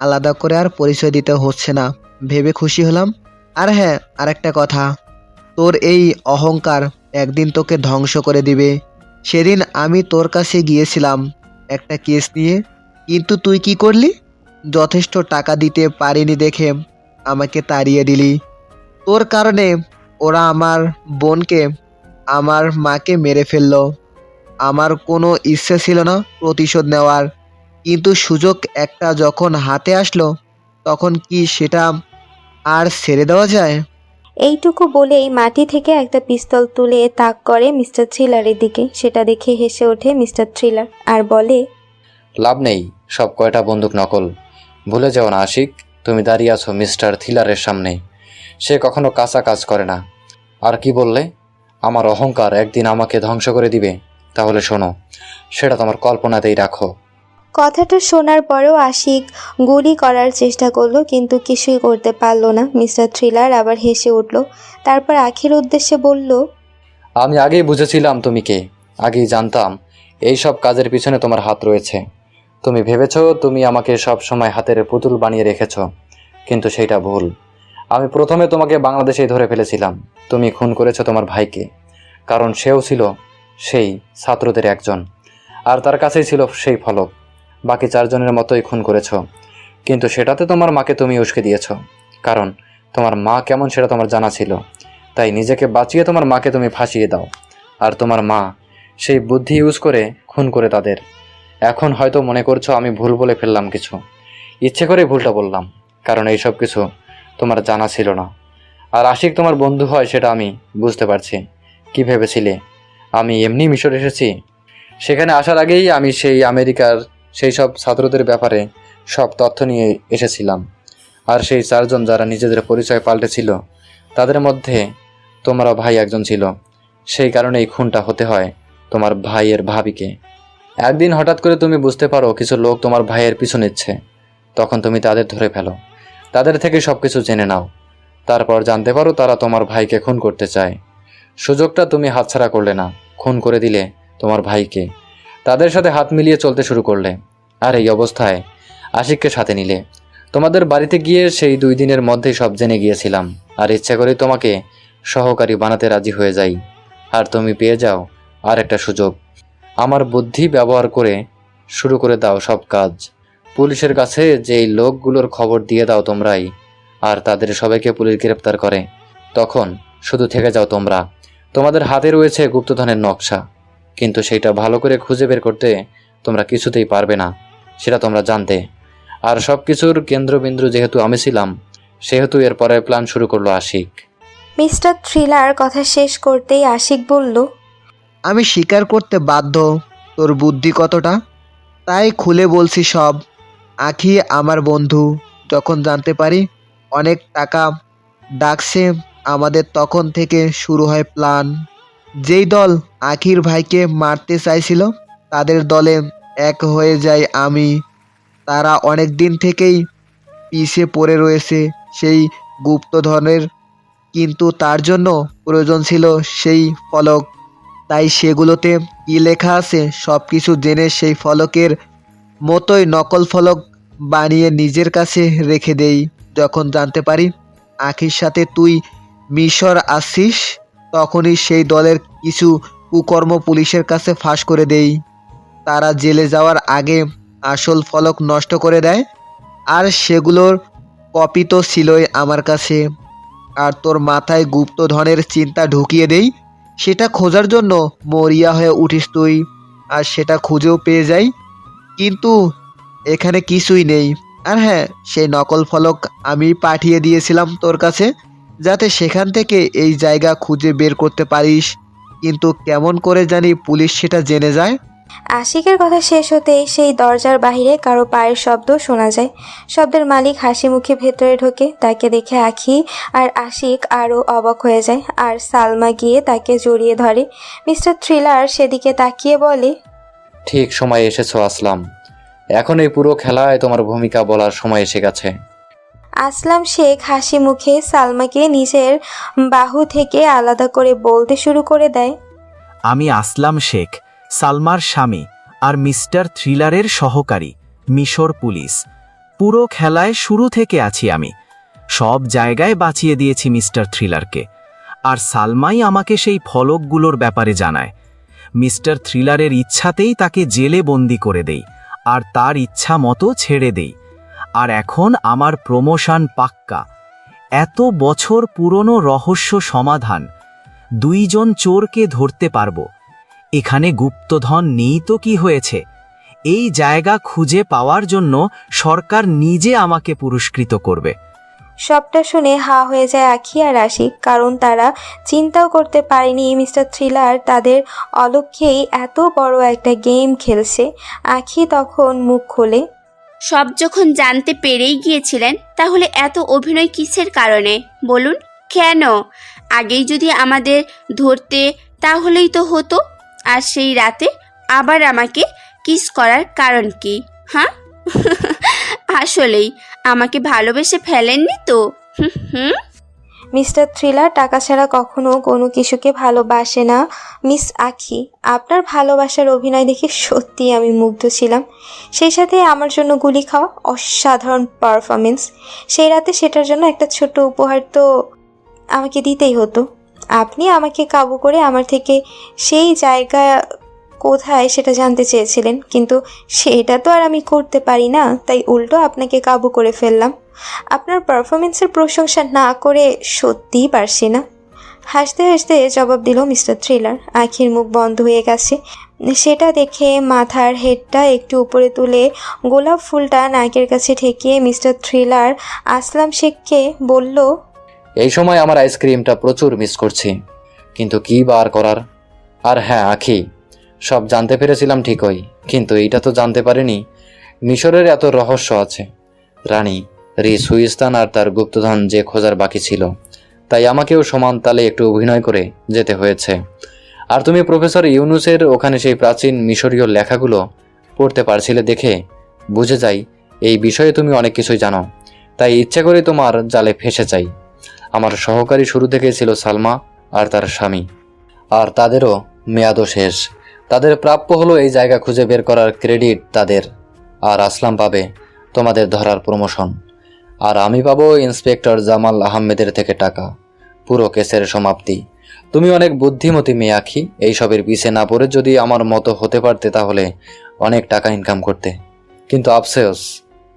আলাদা করে আর পরিচয় দিতে হচ্ছে না, ভেবে খুশি হলাম। আর হ্যাঁ, আরেকটা কথা, তোর এই অহংকার একদিন তোকে ধ্বংস করে দিবে। সেদিন আমি তোর কাছে গিয়েছিলাম একটা কেস নিয়ে, কিন্তু তুই কি করলি? যথেষ্ট টাকা দিতে পারিনি দেখে আমাকে তাড়িয়ে দিলি। তোর কারণে ওরা আমার বোনকে, আমার মাকে মেরে ফেললো। আমার কোনো ইচ্ছে ছিল না প্রতিশোধ নেওয়ার, কিন্তু সুযোগ একটা যখন হাতে আসলো তখন কি সেটা আর ছেড়ে দেওয়া যায়? এইটুকু বলেই মাটি থেকে একটা পিস্তল তুলে তাক করে মিস্টার থ্রিলারের দিকে। সেটা দেখে হেসে ওঠে মিস্টার থ্রিলার আর বলে, লাভ নেই, সব কয়টা বন্দুক নকল। ভুলে যাও না আশিক, তুমি দাঁড়িয়ে আছো মিস্টার থ্রিলারের সামনে। সে কখনো কাঁচা কাজ করে না। আর কি বললে? আমার অহংকার একদিন আমাকে ধ্বংস করে দিবে? তাহলে শোনো, সেটা তোমার কল্পনাতেই রাখো। কথাটা শোনার পরেও আশিক গুলি করার চেষ্টা করলো, কিন্তু কিছুই করতে পারল না। মিস্টার থ্রিলার আবার হেসে উঠল, তারপর আখির উদ্দেশ্যে বলল, আমি আগেই বুঝেছিলাম তুমি কে, আগেই জানতাম এই সব কাজের পিছনে তোমার হাত রয়েছে। তুমি ভেবেছো তুমি আমাকে সব সময় হাতের পুতুল বানিয়ে রেখেছো, কিন্তু সেইটা ভুল। আমি প্রথমে তোমাকে বাংলাদেশেই ধরে ফেলেছিলাম। তুমি খুন করেছো তোমার ভাইকে, কারণ সেও ছিল সেই ছাত্রদের একজন, আর তার কাছেই ছিল সেই ফলক। বাকি 4 জনের মতোই খুন করেছো, কিন্তু সেটাতে তোমার মাকে তুমি উস্কে দিয়েছো, কারণ তোমার মা কেমন সেটা তোমার জানা ছিল। তাই নিজেকে বাঁচিয়ে তোমার মাকে তুমি ফাঁসিয়ে দাও, আর তোমার মা সেই বুদ্ধি ইউজ করে খুন করে তাদের। এখন হয়তো মনে করছো আমি ভুল বলে ফেললাম কিছু, ইচ্ছে করে ভুলটা বললাম, কারণ এই সব কিছু তোমার জানা ছিল না। আর আশিক তোমার বন্ধু হয় সেটা আমি বুঝতে পারছি। কি ভেবেছিলে আমি এমনি মিশর এসেছি? সেখানে আসার আগেই আমি সেই আমেরিকার সেই সব ছাত্রদের ব্যাপারে সব তথ্য নিয়ে এসেছিলাম। আর সেই 4 জন যারা নিজেদের পরিচয় পাল্টেছিল, তাদের মধ্যে তোমারও ভাই একজন ছিল। সেই কারণেই খুনটা হতে হয় তোমার ভাইয়ের ভাবিকে। একদিন হঠাৎ করে তুমি বুঝতে পারো কিছু লোক তোমার ভাইয়ের পিছু নিচ্ছে, তখন তুমি তাদের ধরে ফেলো, তাদের থেকে সব কিছু জেনে নাও। তারপর জানতে পারো তারা তোমার ভাইকে খুন করতে চায়। সুযোগটা তুমি হাতছাড়া করলে না, খুন করে দিলে তোমার ভাইকে। তাদের সাথে হাত মিলিয়ে চলতে শুরু করলে, আর এই অবস্থায় আশিককে সাথে নিলে। তোমাদের বাড়িতে গিয়ে সেই 2 দিনের মধ্যেই সব জেনে গিয়েছিলাম, আর ইচ্ছা করেই তোমাকে সহকারী বানাতে রাজি হয়ে যাই। আর তুমি পেয়ে যাও আর একটা সুযোগ। আমার বুদ্ধি ব্যবহার করে শুরু করে দাও সব কাজ। পুলিশের কাছে যেই লোকগুলোর খবর দিয়ে দাও তোমরাই, আর তাদের সবাইকে পুলিশ গ্রেপ্তার করে। তখন শুধু থেকে যাও তোমরা। তোমাদের হাতে রয়েছে গুপ্তধনের নকশা, কিন্তু সেটা ভালো করে খুঁজে বের করতে তোমরা কিছুতেই পারবে না, সেটা তোমরা জানতে। আর সব কিছুর কেন্দ্রবিন্দু যেহেতু আমি ছিলাম, সেহেতু এর পরের প্ল্যান শুরু করলো আশিক। মিস্টার থ্রিলার কথা শেষ করতেই আশিক বলল, আমি স্বীকার করতে বাধ্য তোর বুদ্ধি কতটা, তাই খুলে বলছি সব। আখি আমার বন্ধু। যখন জানতে পারি অনেক টাকা ডাকছে আমাদের, তখন থেকে শুরু হয় প্ল্যান। যেই দল আখির ভাইকে মারতে চাইছিল, তাদের দলে এক হয়ে যাই আমি। তারা অনেক দিন থেকেই পিছে পড়ে রয়েছে সেই গুপ্তধনের, কিন্তু তার জন্য প্রয়োজন ছিল সেই ফলক। তাই সেগুলোতে কী লেখা আছে সব কিছু জেনে সেই ফলকের মতোই নকল ফলক বানিয়ে নিজের কাছে রেখে দেই। যখন জানতে পারি আখির সাথে তুই মিশর আসছিস, তখনই সেই দলের কিছু কুকর্ম পুলিশের কাছে ফাঁস করে দেই। তারা জেলে যাওয়ার আগে আসল ফলক নষ্ট করে দেয়, আর সেগুলোর কপি তো ছিলই আমার কাছে। আর তোর মাথায় গুপ্তধনের চিন্তা ঢুকিয়ে দেই, সেটা খোঁজার জন্য মরিয়া হয়ে উঠিস তুই, আর সেটা খুঁজেও পেয়ে যাই। কিন্তু এখানে কিছুই নেই। আর হ্যাঁ, সেই নকল ফলক আমি পাঠিয়ে দিয়েছিলাম তোর কাছে, যাতে সেখান থেকে এই জায়গা খুঁজে বের করতে পারিস, কিন্তু কেমন করে জানি পুলিশ সেটা জেনে যায়। আশিকের কথা শেষ হতেই সেই দরজার বাইরে কারো পায়ের শব্দ শোনা যায়। শব্দের মালিক হাসি মুখে ভেতরে ঢোকে। তাকে দেখে আখি আর আশিক আরও অবাক হয়ে যায়, আর সালমা গিয়ে তাকে জড়িয়ে ধরে। মিস্টার থ্রিলার সেদিকে তাকিয়ে বলে, ঠিক সময় এসেছো আসলাম। এখন এই পুরো খেলায় তোমার ভূমিকা বলার সময় এসে গেছে। আসলাম শেখ হাসি মুখে সালমাকে নিজের বাহু থেকে আলাদা করে বলতে শুরু করে দেয়, আমি আসলাম শেখ, সালমার স্বামী আর মিস্টার থ্রিলারের সহকারী, মিশর পুলিশ। পুরো খেলায় শুরু থেকে আছি আমি। সব জায়গায় বাঁচিয়ে দিয়েছি মিস্টার থ্রিলারকে, আর সালমাই আমাকে সেই ফলকগুলোর ব্যাপারে জানায়। মিস্টার থ্রিলারের ইচ্ছাতেই তাকে জেলে বন্দি করে দেই, আর তার ইচ্ছা মতো ছেড়ে দেই। আর এখন আমার প্রমোশন পাক্কা। এত বছর পুরনো রহস্য সমাধান। 2 জন চোরকে ধরতে পারবো। এখানে গুপ্তধন নেই তো কি হয়েছে? এই জায়গা খুঁজে পাওয়ার জন্য সরকার নিজে আমাকে পুরস্কৃত করবে। সবটা শুনে হা হয়ে যায় আখি আর আশিক, কারণ তারা চিন্তাও করতে পারেনি মিস্টার থ্রিলার তাদের অলক্ষ্যেই এত বড় একটা গেম খেলছে। আখি তখন মুখ খোলে, সব যখন জানতে পেরেই গিয়েছিলেন, তাহলে এত অভিনয় কিসের কারণে বলুন? কেন? আগেই যদি আমাদের ধরতে তাহলেই তো হতো। আর সেই রাতে আবার আমাকে কিস করার কারণ কি? হ্যাঁ? আসলেই আমাকে ভালোবেসে ফেলেননি তো? হুম হুম। মিস্টার থ্রিলার টাকা ছাড়া কখনো কোনো কিছুকে ভালোবাসে না। মিস আখি, আপনার ভালোবাসার অভিনয় দেখে সত্যি আমি মুগ্ধ ছিলাম। সেই সাথে আমার জন্য গুলি খাওয়া, অসাধারণ পারফরমেন্স। সেই রাতে সেটার জন্য একটা ছোট্ট উপহার তো আমাকে দিতেই হতো। আপনি আমাকে কাবু করে আমার থেকে সেই জায়গা কোথায় সেটা জানতে চেয়েছিলেন, কিন্তু সেটা তো আর আমি করতে পারি না, তাই উল্টো আপনাকে কাবু করে ফেললাম। আপনার পারফরমেন্সের প্রশংসা না করে সত্যিই পারছি না। হাসতে হাসতে জবাব দিল মিস্টার থ্রিলার। আখির মুখ বন্ধ হয়ে গেছে। সেটা দেখে মাথার হেডটা একটু উপরে তুলে গোলাপ ফুলটা নাকের কাছে ঠেকিয়ে মিস্টার থ্রিলার আসলাম শেখকে বলল, এই সময় আমার আইসক্রিমটা প্রচুর মিস করছি, কিন্তু কি বা আর করার। আর হ্যাঁ আখি, সব জানতে পেরেছিলাম ঠিকই, কিন্তু এইটা তো জানতে পারিনি মিশরের এত রহস্য আছে। রানী সুইস্তান আর তার গুপ্তধন যে খোঁজার বাকি ছিল, তাই আমাকেও সমান তালে একটু অভিনয় করে যেতে হয়েছে। আর তুমি প্রফেসর ইউনুসের ওখানে সেই প্রাচীন মিশরীয় লেখাগুলো পড়তে পারছিলে দেখে বুঝে যাই এই বিষয়ে তুমি অনেক কিছুই জানো, তাই ইচ্ছা করে তোমার জালে ফেঁসে যাই। আমার সহকারী শুরু থেকেই ছিল সালমা আর তার স্বামী, আর তাদেরও মেয়াদও শেষ। তাদের প্রাপ্য হলো এই জায়গা খুঁজে বের করার ক্রেডিট তাদের, আর আসলাম পাবে তোমাদের ধরার প্রমোশন, আর আমি পাবো ইন্সপেক্টর জামাল আহমেদের থেকে টাকা। পুরো কেসের সমাপ্তি। তুমি অনেক বুদ্ধিমতী মেয়ে আখি, এইসবের পিছে না পড়ে যদি আমার মতো হতে পারতে তাহলে অনেক টাকা ইনকাম করতে, কিন্তু আফসোস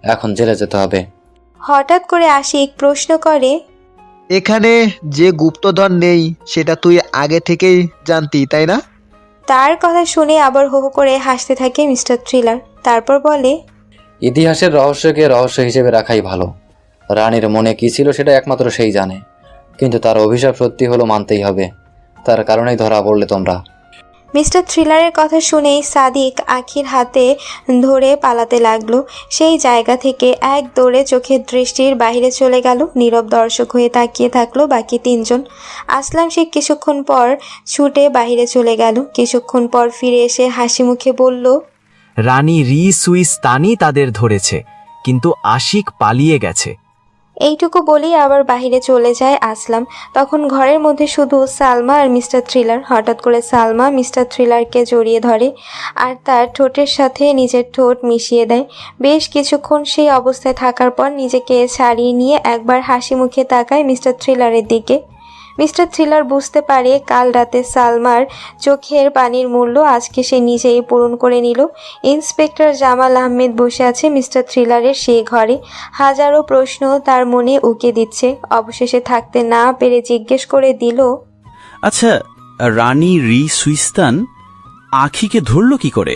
এখন জেলে যেতে হবে। হঠাৎ করে আশিক প্রশ্ন করে, এখানে যে গুপ্তধন নেই সেটা তুই আগে থেকেই জানতি, তাই না? তার কথা শুনে আবার হো হো করে হাসতে থাকে মিস্টার থ্রিলার। তারপর বলে, ইতিহাসের রহস্যকে রহস্য হিসেবে রাখাই ভালো। রানীর মনে কী ছিল সেটা একমাত্র সেই জানে, কিন্তু তার অভিশাপ সত্যি হলো মানতেই হবে। তার কারণেই ধরা পড়লে তোমরা। মিস্টার থ্রিলারের কথা শুনেই সাদিক আখির হাতে ধরে পালাতে লাগলো। সেই জায়গা থেকে এক দৌড়ে চোখের দৃষ্টির বাইরে চলে গেল। নীরব দর্শক হয়ে তাকিয়ে থাকলো বাকি তিনজন। আসলাম শেখ কিছুক্ষণ পর ছুটে বাইরে চলে গেল। কিছুক্ষণ পর ফিরে এসে হাসি মুখে বলল, রানী সুইস্তানই তাদের ধরেছে, কিন্তু আশিক পালিয়ে গেছে। এইটুকু বলেই আবার বাইরে চলে যায় আসলাম। তখন ঘরের মধ্যে শুধু সালমা আর মিস্টার থ্রিলার। হঠাৎ করে সালমা মিস্টার থ্রিলারকে জড়িয়ে ধরে আর তার ঠোঁটের সাথে নিজের ঠোঁট মিশিয়ে দেয়। বেশ কিছুক্ষণ সেই অবস্থায় থাকার পর নিজেকে ছাড়িয়ে নিয়ে একবার হাসি মুখে তাকায় মিস্টার থ্রিলারের দিকে। মিস্টার থ্রিলার বুঝতে পারে কাল রাতে সালমার চোখের পানির মূল্য আজকে সে নিজেই পূরণ করে নিল। ইন্সপেক্টর জামাল আহমেদ বসে আছে মিস্টার থ্রিলারের সেই ঘরে। হাজারো প্রশ্ন তার মনে উকে দিচ্ছে। অবশেষে থাকতে না পেরে জিজ্ঞেস করে দিল, আচ্ছা, রানী সুইস্তান আখিকে ধরল কি করে?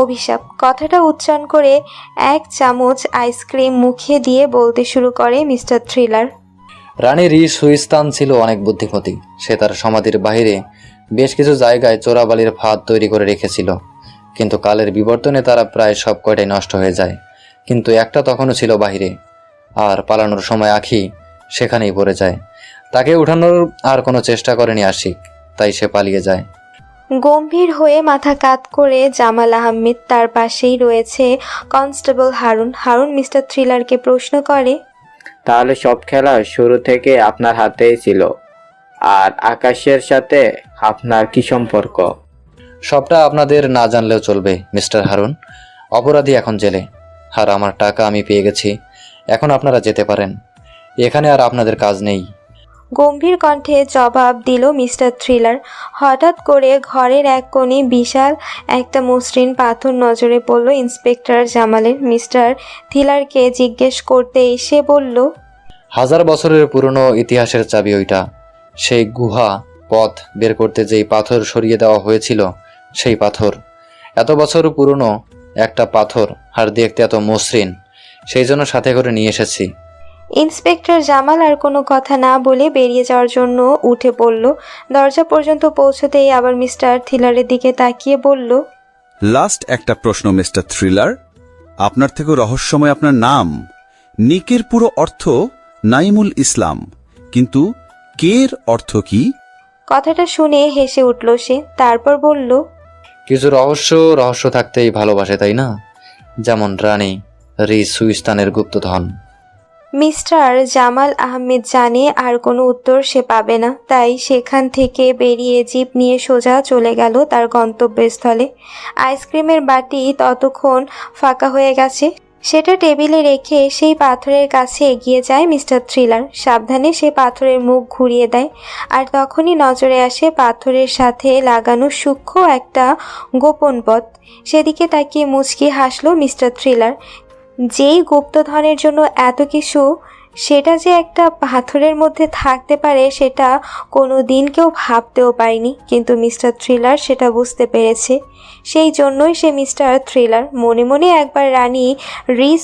অভিশাপ। কথাটা উচ্চারণ করে এক চামচ আইসক্রিম মুখে দিয়ে বলতে শুরু করে মিস্টার থ্রিলার। রানী সুইস্তান ছিল অনেক বুদ্ধিমতী। সে তার সমাধির বাইরে বেশ কিছু জায়গায় চোরাবালির ফাঁদ তৈরি করে রেখেছিল, কিন্তু কালের বিবর্তনে তারা প্রায় সব কয়টাই নষ্ট হয়ে যায়। কিন্তু একটা তখনও ছিল বাহিরে, আর পালানোর সময় আখি সেখানেই পড়ে যায়। তাকে উঠানোর আর কোনো চেষ্টা করেনি আশিক, তাই সে পালিয়ে যায়। গম্ভীর হয়ে মাথা কাত করে জামাল আহমেদ। তার পাশেই রয়েছে কনস্টেবল হারুন। হারুন মিস্টার থ্রিলারকে প্রশ্ন করে, তাহলে সব খেলা শুরু থেকে আপনার হাতেই ছিল, আর আকাশের সাথে আপনার কি সম্পর্ক? সবটা আপনাদের না জানলেও চলবে মিস্টার হারুন। অপরাধী এখন জেলে, আর আমার টাকা আমি পেয়ে গেছি। এখন আপনারা যেতে পারেন, এখানে আর আপনাদের কাজ নেই। গম্ভীর কণ্ঠে জবাব দিল মিস্টার থ্রিলার। হঠাৎ করে ঘরের এক কোণে বিশাল একটা মসৃণ পাথর নজরে পড়ল ইন্সপেক্টর জামালের। মিস্টার থ্রিলারকে জিজ্ঞেস করতে এসে বলল, 1000 বছরের পুরনো ইতিহাসের চাবি ওইটা। সেই গুহা পথ বের করতে যেই পাথর সরিয়ে দেওয়া হয়েছিল সেই পাথর। এত বছর পুরনো একটা পাথর, আর দেখতে এত মসৃণ, সেই জন্য সাথে করে নিয়ে এসেছি। ইন্সপেক্টর জামাল আর কোনো কথা না বলে বেরিয়ে যাওয়ার জন্য উঠে পড়ল। দরজা পর্যন্ত পৌঁছতেই আবার মিস্টার থ্রিলারের দিকে তাকিয়ে বলল, লাস্ট একটা প্রশ্ন মিস্টার থ্রিলার, আপনার থেকে রহস্যময় আপনার নাম। নিকের পুরো অর্থ নাইমুল ইসলাম, কিন্তু কের অর্থ কি? কথাটা শুনে হেসে উঠল সে। তারপর বলল, কিছু রহস্য থাকতেই ভালোবাসে, তাই না? যেমন রানী সুইস্তানের গুপ্তধন। মিস্টার জামাল আহমেদ জানে আর কোনো উত্তর সে পাবে না, তাই সেখান থেকে বেরিয়ে জিপ নিয়ে সোজা চলে গেল তার গন্তব্যস্থলে। আইসক্রিমের বাটি ততক্ষণ ফাঁকা হয়ে গেছে, সেটা টেবিলে রেখে সেই পাথরের কাছে এগিয়ে যায় মিস্টার থ্রিলার। সাবধানে সে পাথরের মুখ ঘুরিয়ে দেয়, আর তখনই নজরে আসে পাথরের সাথে লাগানো সূক্ষ্ম একটা গোপন পথ। সেদিকে তাকিয়ে মুচকি হাসলো মিস্টার থ্রিলার। যেই গুপ্তধনের জন্য এত কিছু, সেটা যে একটা পাথরের মধ্যে থাকতে পারে সেটা কোনো দিন কেউ ভাবতেও পারেনি, কিন্তু মিস্টার থ্রিলার সেটা বুঝতে পেরেছে। সেই জন্যই সে মিস্টার থ্রিলার মনে মনে একবার রানী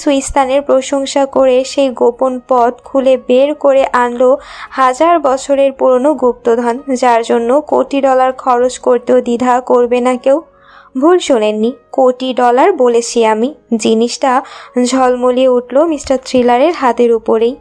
সুইস্তানের প্রশংসা করে সেই গোপন পথ খুলে বের করে আনলো 1000 বছরের পুরনো গুপ্তধন, যার জন্য কোটি ডলার খরচ করতেও দ্বিধা করবে না কেউ। ভুল শোনেননি, কোটি ডলার বলেছি আমি। জিনিসটা ঝলমলিয়ে উঠল মিস্টার থ্রিলারের হাতের উপরেই।